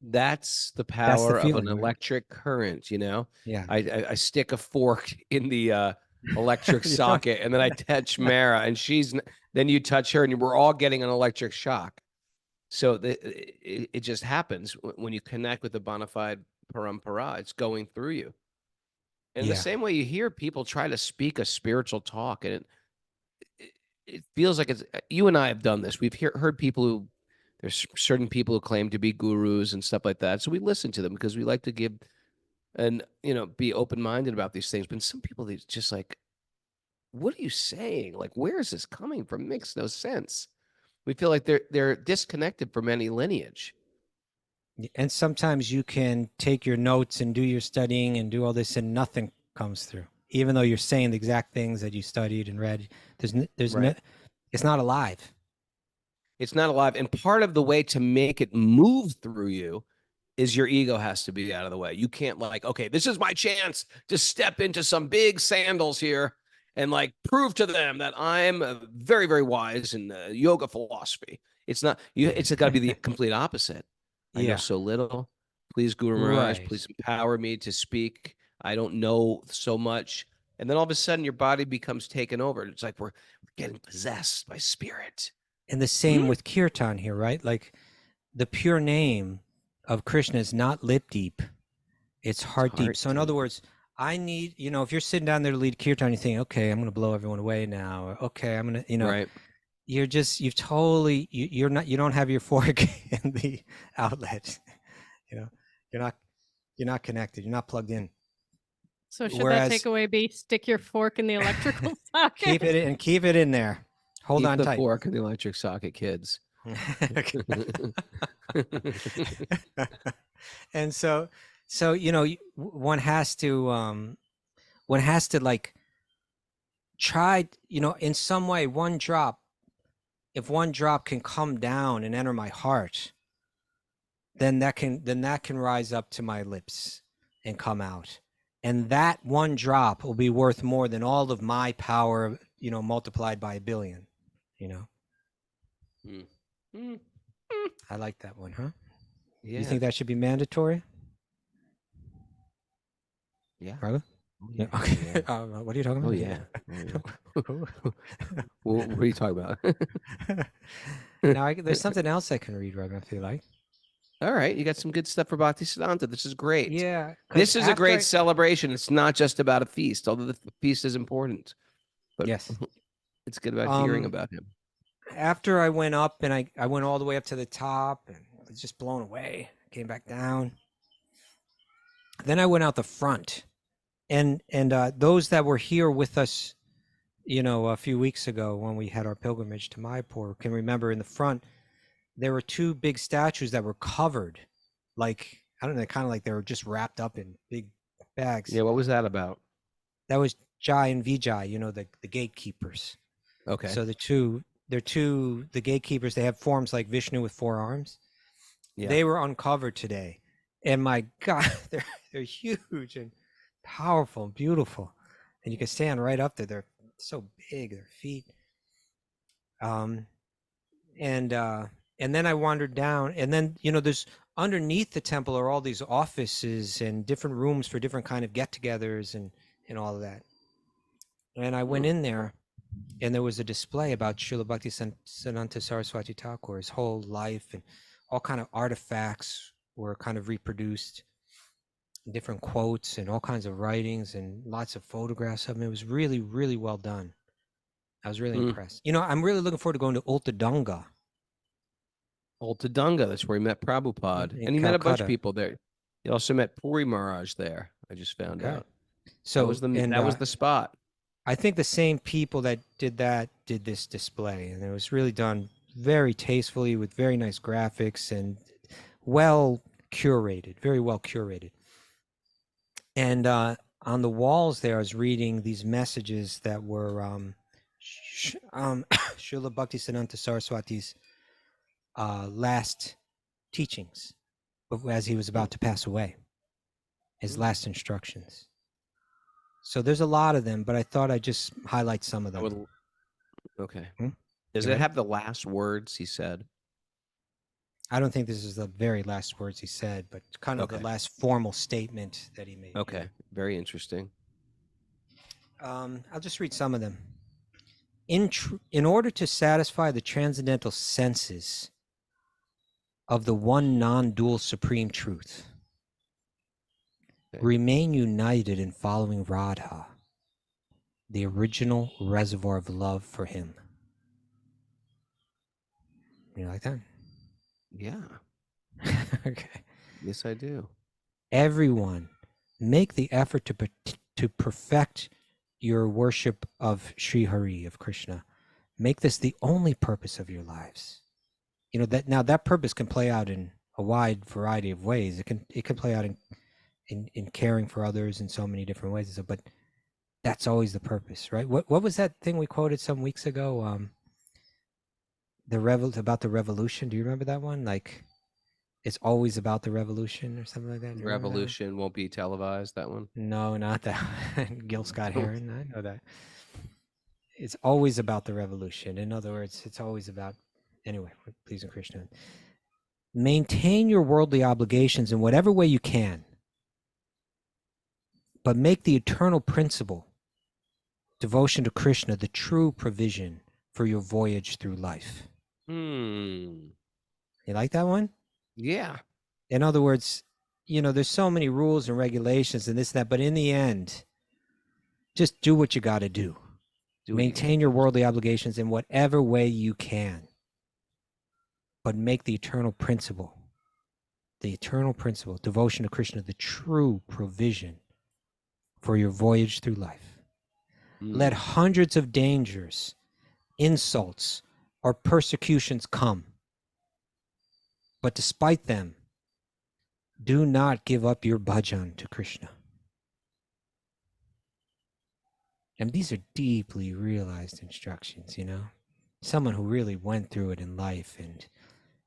[SPEAKER 4] That's the power of
[SPEAKER 1] feeling,
[SPEAKER 4] an
[SPEAKER 1] right?
[SPEAKER 4] electric current,
[SPEAKER 1] Yeah.
[SPEAKER 4] I stick a fork in the electric
[SPEAKER 1] Yeah.
[SPEAKER 4] socket, and then I touch Mara, and then you touch her, and we're all getting an electric shock. So it just happens when you connect with the bona fide parampara. It's going through you. In the same way you hear people try to speak a spiritual talk, and it feels like you and I have done this. We've heard people there's certain people who claim to be gurus and stuff like that. So we listen to them because we like to give and, be open-minded about these things. But some people, they just like, what are you saying? Like, where is this coming from? It makes no sense. We feel like they're disconnected from any lineage.
[SPEAKER 1] And sometimes you can take your notes and do your studying and do all this, and nothing comes through, even though you're saying the exact things that you studied and read. It's not alive.
[SPEAKER 4] It's not alive. And part of the way to make it move through you is your ego has to be out of the way. You can't okay, this is my chance to step into some big sandals here and prove to them that I'm very, very wise in yoga philosophy. It's not you. It's got to be the complete opposite. I know so little. Please, Guru Maharaj, please empower me to speak. I don't know so much. And then all of a sudden your body becomes taken over. It's like we're getting possessed by spirit.
[SPEAKER 1] And the same with kirtan here, right? Like the pure name of Krishna is not lip deep, it's heart deep. So in other words, I need, if you're sitting down there to lead kirtan, you think, okay, I'm going to blow everyone away now. Or, okay, I'm going to,
[SPEAKER 4] right.
[SPEAKER 1] You don't have your fork in the outlet. You're not connected. You're not plugged in.
[SPEAKER 5] So should that takeaway be stick your fork in the electrical socket?
[SPEAKER 1] Keep it in there. Hold on tight.
[SPEAKER 4] Keep the fork in the electric socket, kids.
[SPEAKER 1] And so one has to try, in some way, if one drop can come down and enter my heart, then that can rise up to my lips and come out. And that one drop will be worth more than all of my power, multiplied by 1 billion, I like that one, huh?
[SPEAKER 4] Yeah.
[SPEAKER 1] You think that should be mandatory?
[SPEAKER 4] Yeah.
[SPEAKER 1] Probably? Yeah. Okay. Yeah. What are you talking about?
[SPEAKER 4] Oh, yeah. What are you talking about?
[SPEAKER 1] Now, there's something else I can read, Raghu, if you like.
[SPEAKER 4] All right. You got some good stuff for Bhaktisiddhanta. This is great.
[SPEAKER 1] Yeah.
[SPEAKER 4] This is a great celebration. It's not just about a feast, although the feast is important. But
[SPEAKER 1] yes,
[SPEAKER 4] it's good about hearing about him.
[SPEAKER 1] After I went up, and I went all the way up to the top, and I was just blown away. Came back down. Then I went out the front. And those that were here with us, a few weeks ago when we had our pilgrimage to Mayapur can remember in the front, there were 2 big statues that were covered, like, I don't know, kind of like they were just wrapped up in big bags.
[SPEAKER 4] Yeah, what was that about?
[SPEAKER 1] That was Jai and Vijay, the gatekeepers.
[SPEAKER 4] Okay.
[SPEAKER 1] So the gatekeepers, they have forms like Vishnu with 4 arms. Yeah. They were uncovered today. And my God, they're huge and powerful and beautiful. And you can stand right up there. They're so big, their feet. And then I wandered down, and then there's underneath the temple are all these offices and different rooms for different kind of get-togethers and all of that. And I went in there, and there was a display about Srila Bhaktisiddhanta Saraswati Thakur, his whole life, and all kind of artifacts were kind of reproduced, different quotes and all kinds of writings and lots of photographs of him. It was really, really well done. I was really impressed. You know, I'm really looking forward to going to Ultadunga.
[SPEAKER 4] Ultadunga, that's where he met Prabhupada.
[SPEAKER 1] In
[SPEAKER 4] And he met a bunch
[SPEAKER 1] Calcutta.
[SPEAKER 4] of people there. He also met Puri Maharaj there. I just found
[SPEAKER 1] Okay.
[SPEAKER 4] out.
[SPEAKER 1] So
[SPEAKER 4] that was the spot.
[SPEAKER 1] I think the same people that did this display, and it was really done very tastefully with very nice graphics and well curated, very well curated. And on the walls there, I was reading these messages that were Srila Bhaktisiddhanta Saraswati's last teachings as he was about to pass away, his last instructions. So there's a lot of them, but I thought I'd just highlight some of them.
[SPEAKER 4] Okay.
[SPEAKER 1] Hmm?
[SPEAKER 4] Does
[SPEAKER 1] Go
[SPEAKER 4] it
[SPEAKER 1] ahead.
[SPEAKER 4] have the last words he said?
[SPEAKER 1] I don't think this is the very last words he said, but kind of the
[SPEAKER 4] Okay.
[SPEAKER 1] last formal statement that he made.
[SPEAKER 4] Okay. Very interesting.
[SPEAKER 1] I'll just read some of them. In order to satisfy the transcendental senses of the one non-dual supreme truth,
[SPEAKER 4] Okay.
[SPEAKER 1] remain united in following Radha, the original reservoir of love for him. You like that?
[SPEAKER 4] Yeah.
[SPEAKER 1] Okay.
[SPEAKER 4] Yes, I do.
[SPEAKER 1] Everyone, make the effort to perfect your worship of Sri Hari, of Krishna. Make this the only purpose of your lives. You know that purpose can play out in a wide variety of ways. It can play out in caring for others in so many different ways. So, but that's always the purpose, right? What was that thing we quoted some weeks ago? About the revolution. Do you remember that one? Like, it's always about the revolution or something like that. Do you remember that one?
[SPEAKER 4] Revolution won't be televised, that one?
[SPEAKER 1] No, not that. Gil Scott Heron. I know that. It's always about the revolution. In other words, it's always about, anyway, pleasing Krishna. Maintain your worldly obligations in whatever way you can, but make the eternal principle, devotion to Krishna, the true provision for your voyage through life. You like that one?
[SPEAKER 4] Yeah.
[SPEAKER 1] In other words, you know, there's so many rules and regulations and this and that, but in the end, just do what you got to do. Maintain your worldly obligations in whatever way you can, but make the eternal principle, devotion to Krishna, the true provision for your voyage through life. Let hundreds of dangers, insults, or persecutions come, but despite them, do not give up your bhajan to Krishna. And these are deeply realized instructions, you know? Someone who really went through it in life, and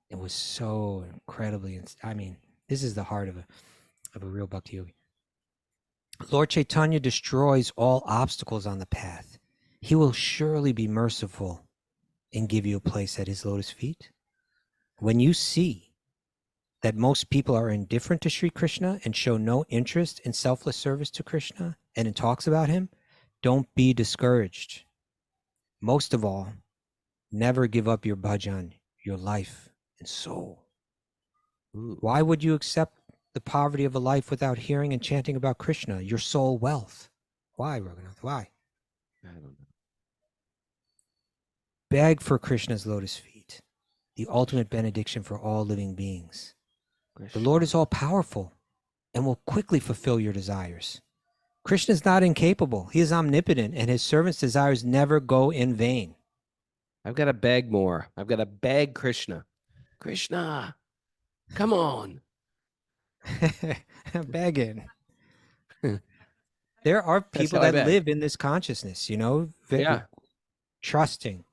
[SPEAKER 1] it was so incredibly, I mean, this is the heart of a real bhakti yogi. Lord Chaitanya destroys all obstacles on the path. He will surely be merciful and give you a place at his lotus feet. When you see that most people are indifferent to Sri Krishna and show no interest in selfless service to Krishna and in talks about him, don't be discouraged. Most of all, never give up your bhajan, your life and soul. Why would you accept the poverty of a life without hearing and chanting about Krishna, your soul wealth? Why, Raghunath? Why?
[SPEAKER 4] I don't know.
[SPEAKER 1] Beg for Krishna's lotus feet, the ultimate benediction for all living beings. The Lord is all powerful and will quickly fulfill your desires. Krishna is not incapable. He is omnipotent, and his servants' desires never go in vain.
[SPEAKER 4] I've got to beg more. I've got to beg Krishna. Krishna, come on.
[SPEAKER 1] Begging. There are
[SPEAKER 4] That's
[SPEAKER 1] people
[SPEAKER 4] how I
[SPEAKER 1] that
[SPEAKER 4] beg.
[SPEAKER 1] live in this consciousness, you know,
[SPEAKER 4] Yeah.
[SPEAKER 1] trusting,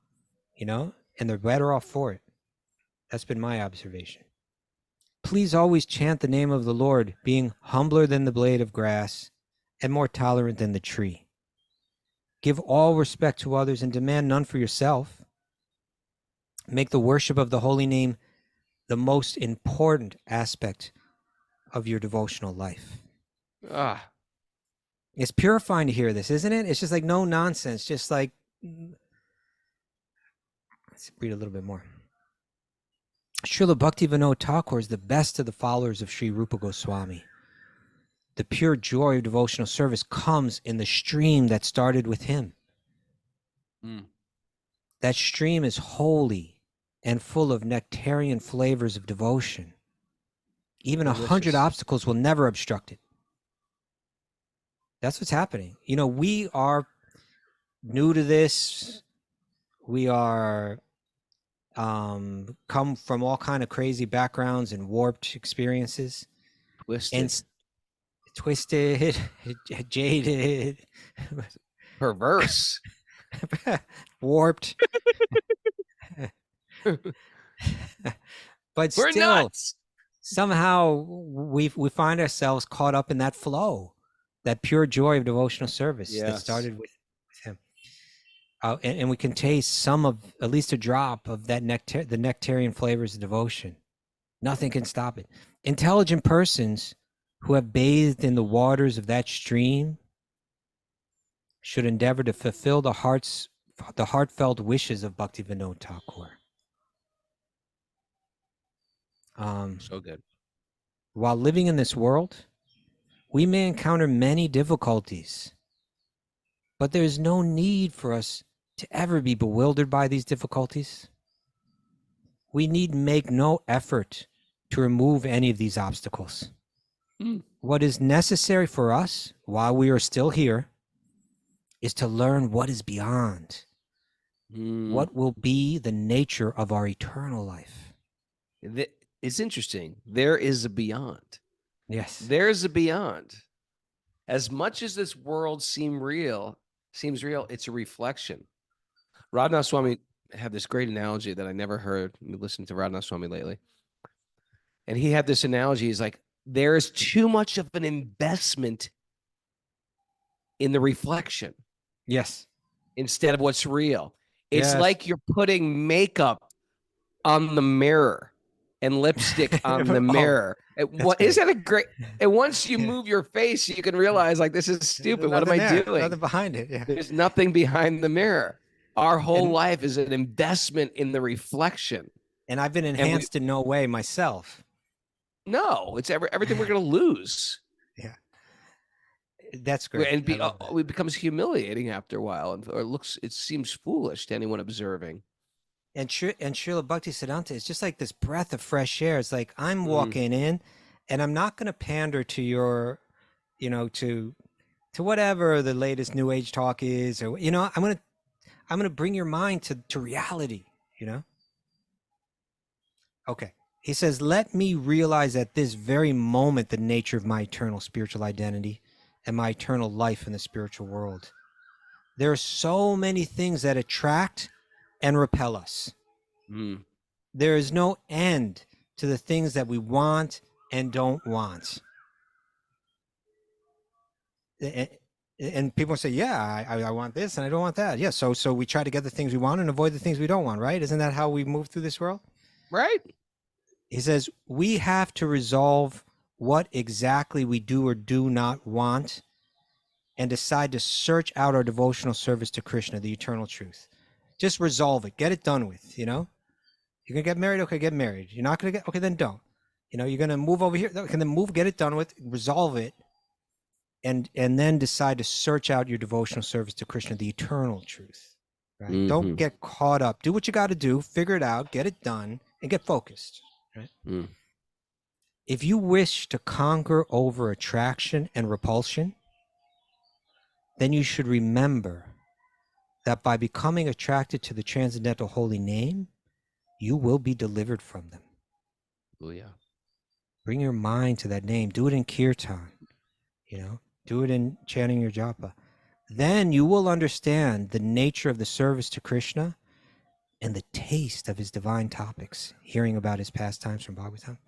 [SPEAKER 1] you know, and they're better off for it. That's been my observation. Please always chant the name of the Lord, being humbler than the blade of grass and more tolerant than the tree. Give all respect to others and demand none for yourself. Make the worship of the holy name the most important aspect of your devotional life.
[SPEAKER 4] Ah,
[SPEAKER 1] It's purifying to hear this, isn't it? It's just like no nonsense. Just like, let's read a little bit more. Srila Bhaktivinoda Thakur is the best of the followers of Sri Rupa Goswami. The pure joy of devotional service comes in the stream that started with him. That stream is holy and full of nectarian flavors of devotion. Even 100
[SPEAKER 4] Delicious.
[SPEAKER 1] obstacles will never obstruct it. That's what's happening. You know, we are new to this. We are come from all kind of crazy backgrounds and warped experiences. Twisted, jaded,
[SPEAKER 4] perverse,
[SPEAKER 1] warped. But
[SPEAKER 4] we're
[SPEAKER 1] still,
[SPEAKER 4] nuts.
[SPEAKER 1] somehow we find ourselves caught up in that flow, that pure joy of devotional service that started with him. And we can taste some of, at least a drop of that the nectarian flavors of devotion. Nothing can stop it. Intelligent persons who have bathed in the waters of that stream should endeavor to fulfill the heartfelt wishes of Bhaktivinoda Thakur.
[SPEAKER 4] So good.
[SPEAKER 1] While living in this world, we may encounter many difficulties, but there is no need for us to ever be bewildered by these difficulties. We need make no effort to remove any of these obstacles. What is necessary for us while we are still here is to learn what is beyond, what will be the nature of our eternal life.
[SPEAKER 4] It's interesting. There is a beyond.
[SPEAKER 1] Yes.
[SPEAKER 4] There's a beyond. As much as this world seems real, it's a reflection. Radhanath Swami had this great analogy that I never heard. We listened to Radhanath Swami lately. And he had this analogy. He's like, there is too much of an investment in the reflection.
[SPEAKER 1] Yes.
[SPEAKER 4] Instead of what's real. It's
[SPEAKER 1] Yes.
[SPEAKER 4] like you're putting makeup on the mirror and lipstick on the mirror. Is that a great? And once you move your face, you can realize, like, this is stupid. What am I doing?
[SPEAKER 1] Nothing behind it. Yeah.
[SPEAKER 4] There's nothing behind the mirror. Our whole life is an investment in the reflection.
[SPEAKER 1] And I've been enhanced in no way myself.
[SPEAKER 4] No, it's everything we're going to lose.
[SPEAKER 1] Yeah. That's great.
[SPEAKER 4] And it becomes humiliating after a while, or it seems foolish to anyone observing.
[SPEAKER 1] And Srila Bhaktisiddhanta is just like this breath of fresh air. It's like I'm walking in, and I'm not going to pander to your, to whatever the latest New Age talk is, or I'm going to bring your mind to reality. Okay. He says, let me realize at this very moment the nature of my eternal spiritual identity and my eternal life in the spiritual world. There are so many things that attract and repel us. There is no end to the things that we want and don't want. And people say, yeah, I want this and I don't want that. Yeah, so we try to get the things we want and avoid the things we don't want, right? Isn't that how we move through this world?
[SPEAKER 4] Right.
[SPEAKER 1] He says, we have to resolve what exactly we do or do not want and decide to search out our devotional service to Krishna, the eternal truth. Just resolve it. Get it done with, You're going to get married? Okay, get married. You're not going to okay, then don't. You're going to move over here? Okay, then move, get it done with, resolve it, and then decide to search out your devotional service to Krishna, the eternal truth. Right? Don't get caught up. Do what you got to do, figure it out, get it done, and get focused. Right? If you wish to conquer over attraction and repulsion, then you should remember that by becoming attracted to the transcendental holy name, you will be delivered from them.
[SPEAKER 4] Oh, yeah.
[SPEAKER 1] Bring your mind to that name. Do it in kirtan, do it in chanting your japa. Then you will understand the nature of the service to Krishna and the taste of his divine topics, hearing about his pastimes from Bhagavatam.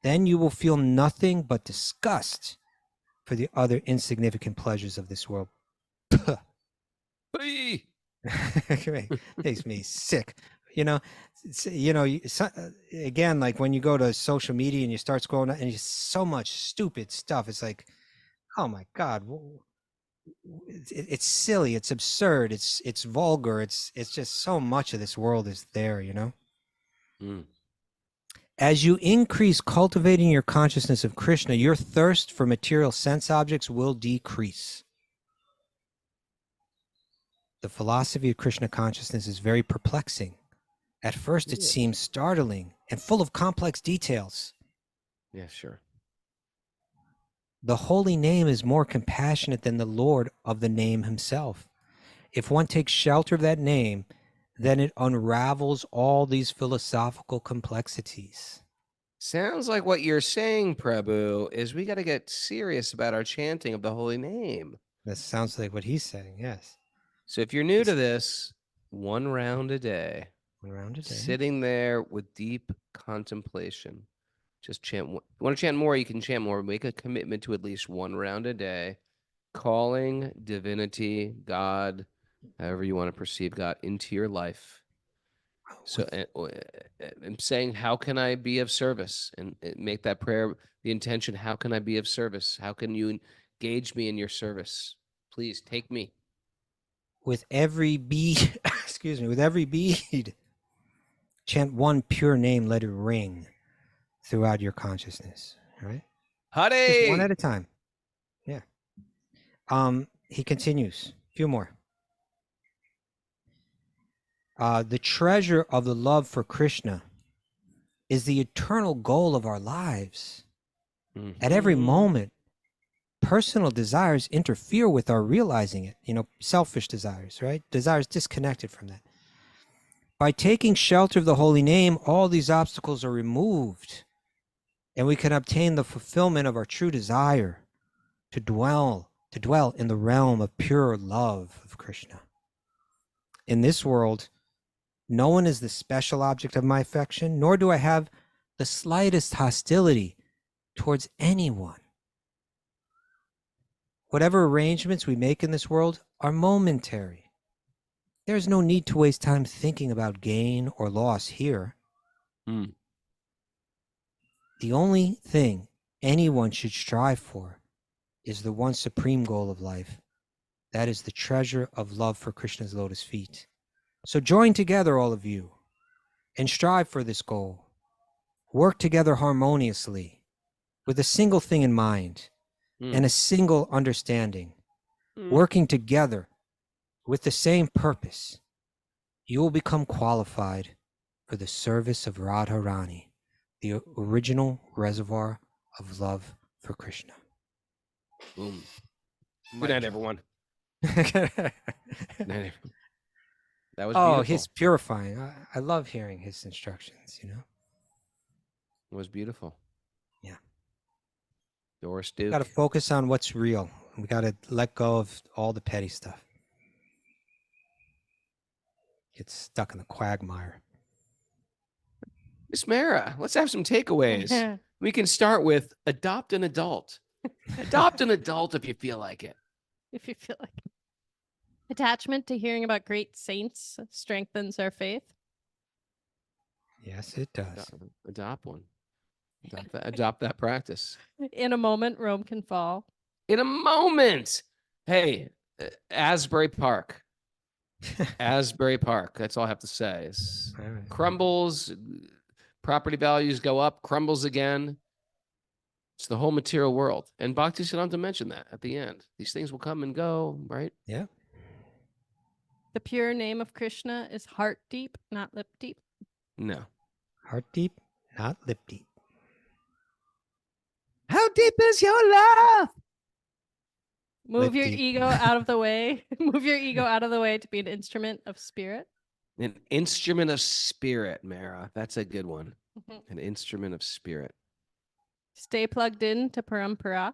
[SPEAKER 1] Then you will feel nothing but disgust for the other insignificant pleasures of this world. Makes me sick. You know, again, like when you go to social media and you start scrolling and you so much stupid stuff. It's like, oh my God, it's silly, it's absurd, it's vulgar, it's just so much of this world is there,
[SPEAKER 4] Mm.
[SPEAKER 1] As you increase cultivating your consciousness of Krishna, your thirst for material sense objects will decrease. The philosophy of Krishna consciousness is very perplexing. At first, it seems startling and full of complex details.
[SPEAKER 4] Yeah, sure.
[SPEAKER 1] The holy name is more compassionate than the Lord of the name himself. If one takes shelter of that name, then it unravels all these philosophical complexities.
[SPEAKER 4] Sounds like what you're saying, Prabhu, is we got to get serious about our chanting of the holy name.
[SPEAKER 1] That sounds like what he's saying, yes.
[SPEAKER 4] So if you're new to this, 1 round a day,
[SPEAKER 1] Around a day.
[SPEAKER 4] sitting there with deep contemplation, just chant. If you want to chant more, you can chant more. Make a commitment to at least 1 round a day, calling divinity, God, however you want to perceive God, into your life. So I'm saying, how can I be of service? And make that prayer the intention. How can I be of service? How can you engage me in your service? Please take me.
[SPEAKER 1] With every bead, excuse me, with every bead, chant one pure name, let it ring throughout your consciousness, right? Just one
[SPEAKER 4] Hare!
[SPEAKER 1] at a time. Yeah. He continues. A few more. The treasure of the love for Krishna is the eternal goal of our lives. At every moment, personal desires interfere with our realizing it. Selfish desires, right? Desires disconnected from that. By taking shelter of the holy name, all these obstacles are removed, and we can obtain the fulfillment of our true desire to dwell in the realm of pure love of Krishna. In this world, no one is the special object of my affection, nor do I have the slightest hostility towards anyone. Whatever arrangements we make in this world are momentary. There is no need to waste time thinking about gain or loss here.
[SPEAKER 4] Mm.
[SPEAKER 1] The only thing anyone should strive for is the one supreme goal of life. That is the treasure of love for Krishna's lotus feet. So join together, all of you, and strive for this goal. Work together harmoniously with a single thing in mind and a single understanding. Working together with the same purpose, you will become qualified for the service of Radharani, the original reservoir of love for Krishna.
[SPEAKER 4] Boom. Good night, everyone. That was beautiful.
[SPEAKER 1] He's purifying. I love hearing his instructions,
[SPEAKER 4] It was beautiful.
[SPEAKER 1] Yeah.
[SPEAKER 4] Doris
[SPEAKER 1] We
[SPEAKER 4] Duke.
[SPEAKER 1] got to focus on what's real. We got to let go of all the petty stuff. Get stuck in the quagmire.
[SPEAKER 4] Miss Mara, let's have some takeaways. We can start with adopt an adult. Adopt an adult if you feel like it.
[SPEAKER 5] If you feel like it. Attachment to hearing about great saints strengthens our faith.
[SPEAKER 1] Yes, it does.
[SPEAKER 4] Adopt one. Adopt that practice.
[SPEAKER 5] In a moment, Rome can fall.
[SPEAKER 4] In a moment. Hey, Asbury Park. Asbury Park. That's all I have to say. Crumbles, property values go up, crumbles again. It's the whole material world. And Bhaktisiddhanta mentioned that at the end. These things will come and go, right?
[SPEAKER 1] Yeah.
[SPEAKER 5] The pure name of Krishna is heart deep, not lip deep.
[SPEAKER 4] No.
[SPEAKER 1] Heart deep, not lip deep.
[SPEAKER 4] How deep is your love?
[SPEAKER 5] Move
[SPEAKER 1] Lip
[SPEAKER 5] your
[SPEAKER 1] deep.
[SPEAKER 5] ego out of the way. Move your ego out of the way to be an instrument of spirit.
[SPEAKER 4] An instrument of spirit, Mara. That's a good one.
[SPEAKER 5] Mhm.
[SPEAKER 4] An instrument of spirit.
[SPEAKER 5] Stay plugged in to parampara.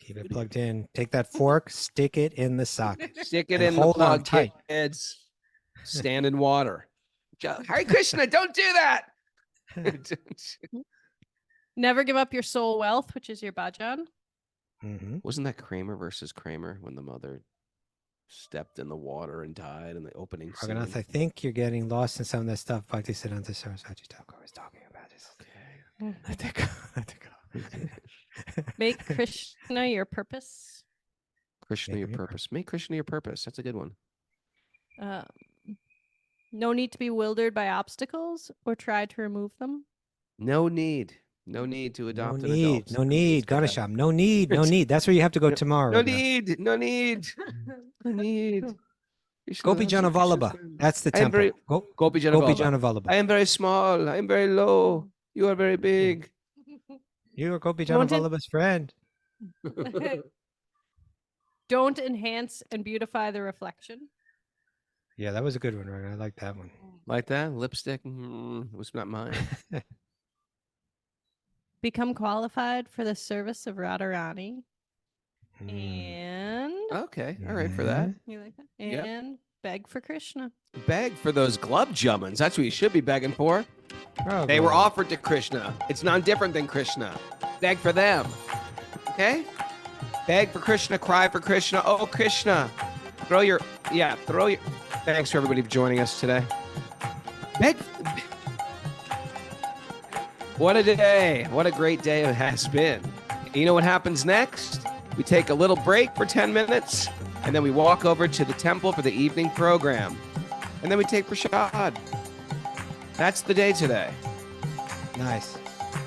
[SPEAKER 1] Keep it plugged in. Take that fork, stick it in the socket.
[SPEAKER 4] Stick it
[SPEAKER 1] And
[SPEAKER 4] in the
[SPEAKER 1] hold on
[SPEAKER 4] plug,
[SPEAKER 1] tight.
[SPEAKER 4] kids. Stand in water. Hare Krishna, don't do that.
[SPEAKER 5] Never give up your soul wealth, which is your bhajan.
[SPEAKER 1] Mm-hmm.
[SPEAKER 4] Wasn't that Kramer versus Kramer when the mother stepped in the water and died in the opening scene.
[SPEAKER 1] Raghunath, I think you're getting lost in some of that stuff Bhaktisiddhanta Saraswati Thakur was talking about. Just let it go. Let it go.
[SPEAKER 5] Make Krishna your purpose.
[SPEAKER 4] Krishna, your purpose. Make Krishna your purpose. That's a good one.
[SPEAKER 5] No need to be bewildered by obstacles or try to remove them.
[SPEAKER 4] No need. No need to adopt
[SPEAKER 1] No
[SPEAKER 4] an
[SPEAKER 1] need.
[SPEAKER 4] adult.
[SPEAKER 1] No need. Ganesham. No need. No need. That's where you have to go tomorrow.
[SPEAKER 4] No
[SPEAKER 1] Raghunath.
[SPEAKER 4] need. No need. No need. Krishna
[SPEAKER 1] Gopi
[SPEAKER 4] loves you, Krishna
[SPEAKER 1] Janavallabha.
[SPEAKER 4] friend.
[SPEAKER 1] That's the
[SPEAKER 4] I am
[SPEAKER 1] temple.
[SPEAKER 4] very- Gopi
[SPEAKER 1] Gopi
[SPEAKER 4] Janavallabha.
[SPEAKER 1] Janavallabha.
[SPEAKER 4] I am very small. I am very low. You are very big.
[SPEAKER 1] You are Gopi
[SPEAKER 5] Don't it-
[SPEAKER 1] Janavallabha's friend.
[SPEAKER 5] Don't enhance and beautify the reflection.
[SPEAKER 1] Yeah, that was a good one, Raghunath. I like that one.
[SPEAKER 4] Like that? Lipstick? It was not mine.
[SPEAKER 5] Become qualified for the service of Radharani.
[SPEAKER 1] Mm.
[SPEAKER 5] And
[SPEAKER 4] Okay. All right for that.
[SPEAKER 5] you like that?
[SPEAKER 4] Yep.
[SPEAKER 5] And beg for Krishna.
[SPEAKER 4] Beg for those glove jamuns. That's what you should be begging for.
[SPEAKER 1] Oh,
[SPEAKER 4] They were
[SPEAKER 1] God.
[SPEAKER 4] offered to Krishna. It's none different than Krishna. Beg for them. Okay? Beg for Krishna, cry for Krishna. Oh, Krishna. Throw your. Thanks for everybody for joining us today. Beg. What a day. What a great day it has been. You know what happens next? We take a little break for 10 minutes, and then we walk over to the temple for the evening program. And then we take prashad. That's the day today.
[SPEAKER 1] Nice.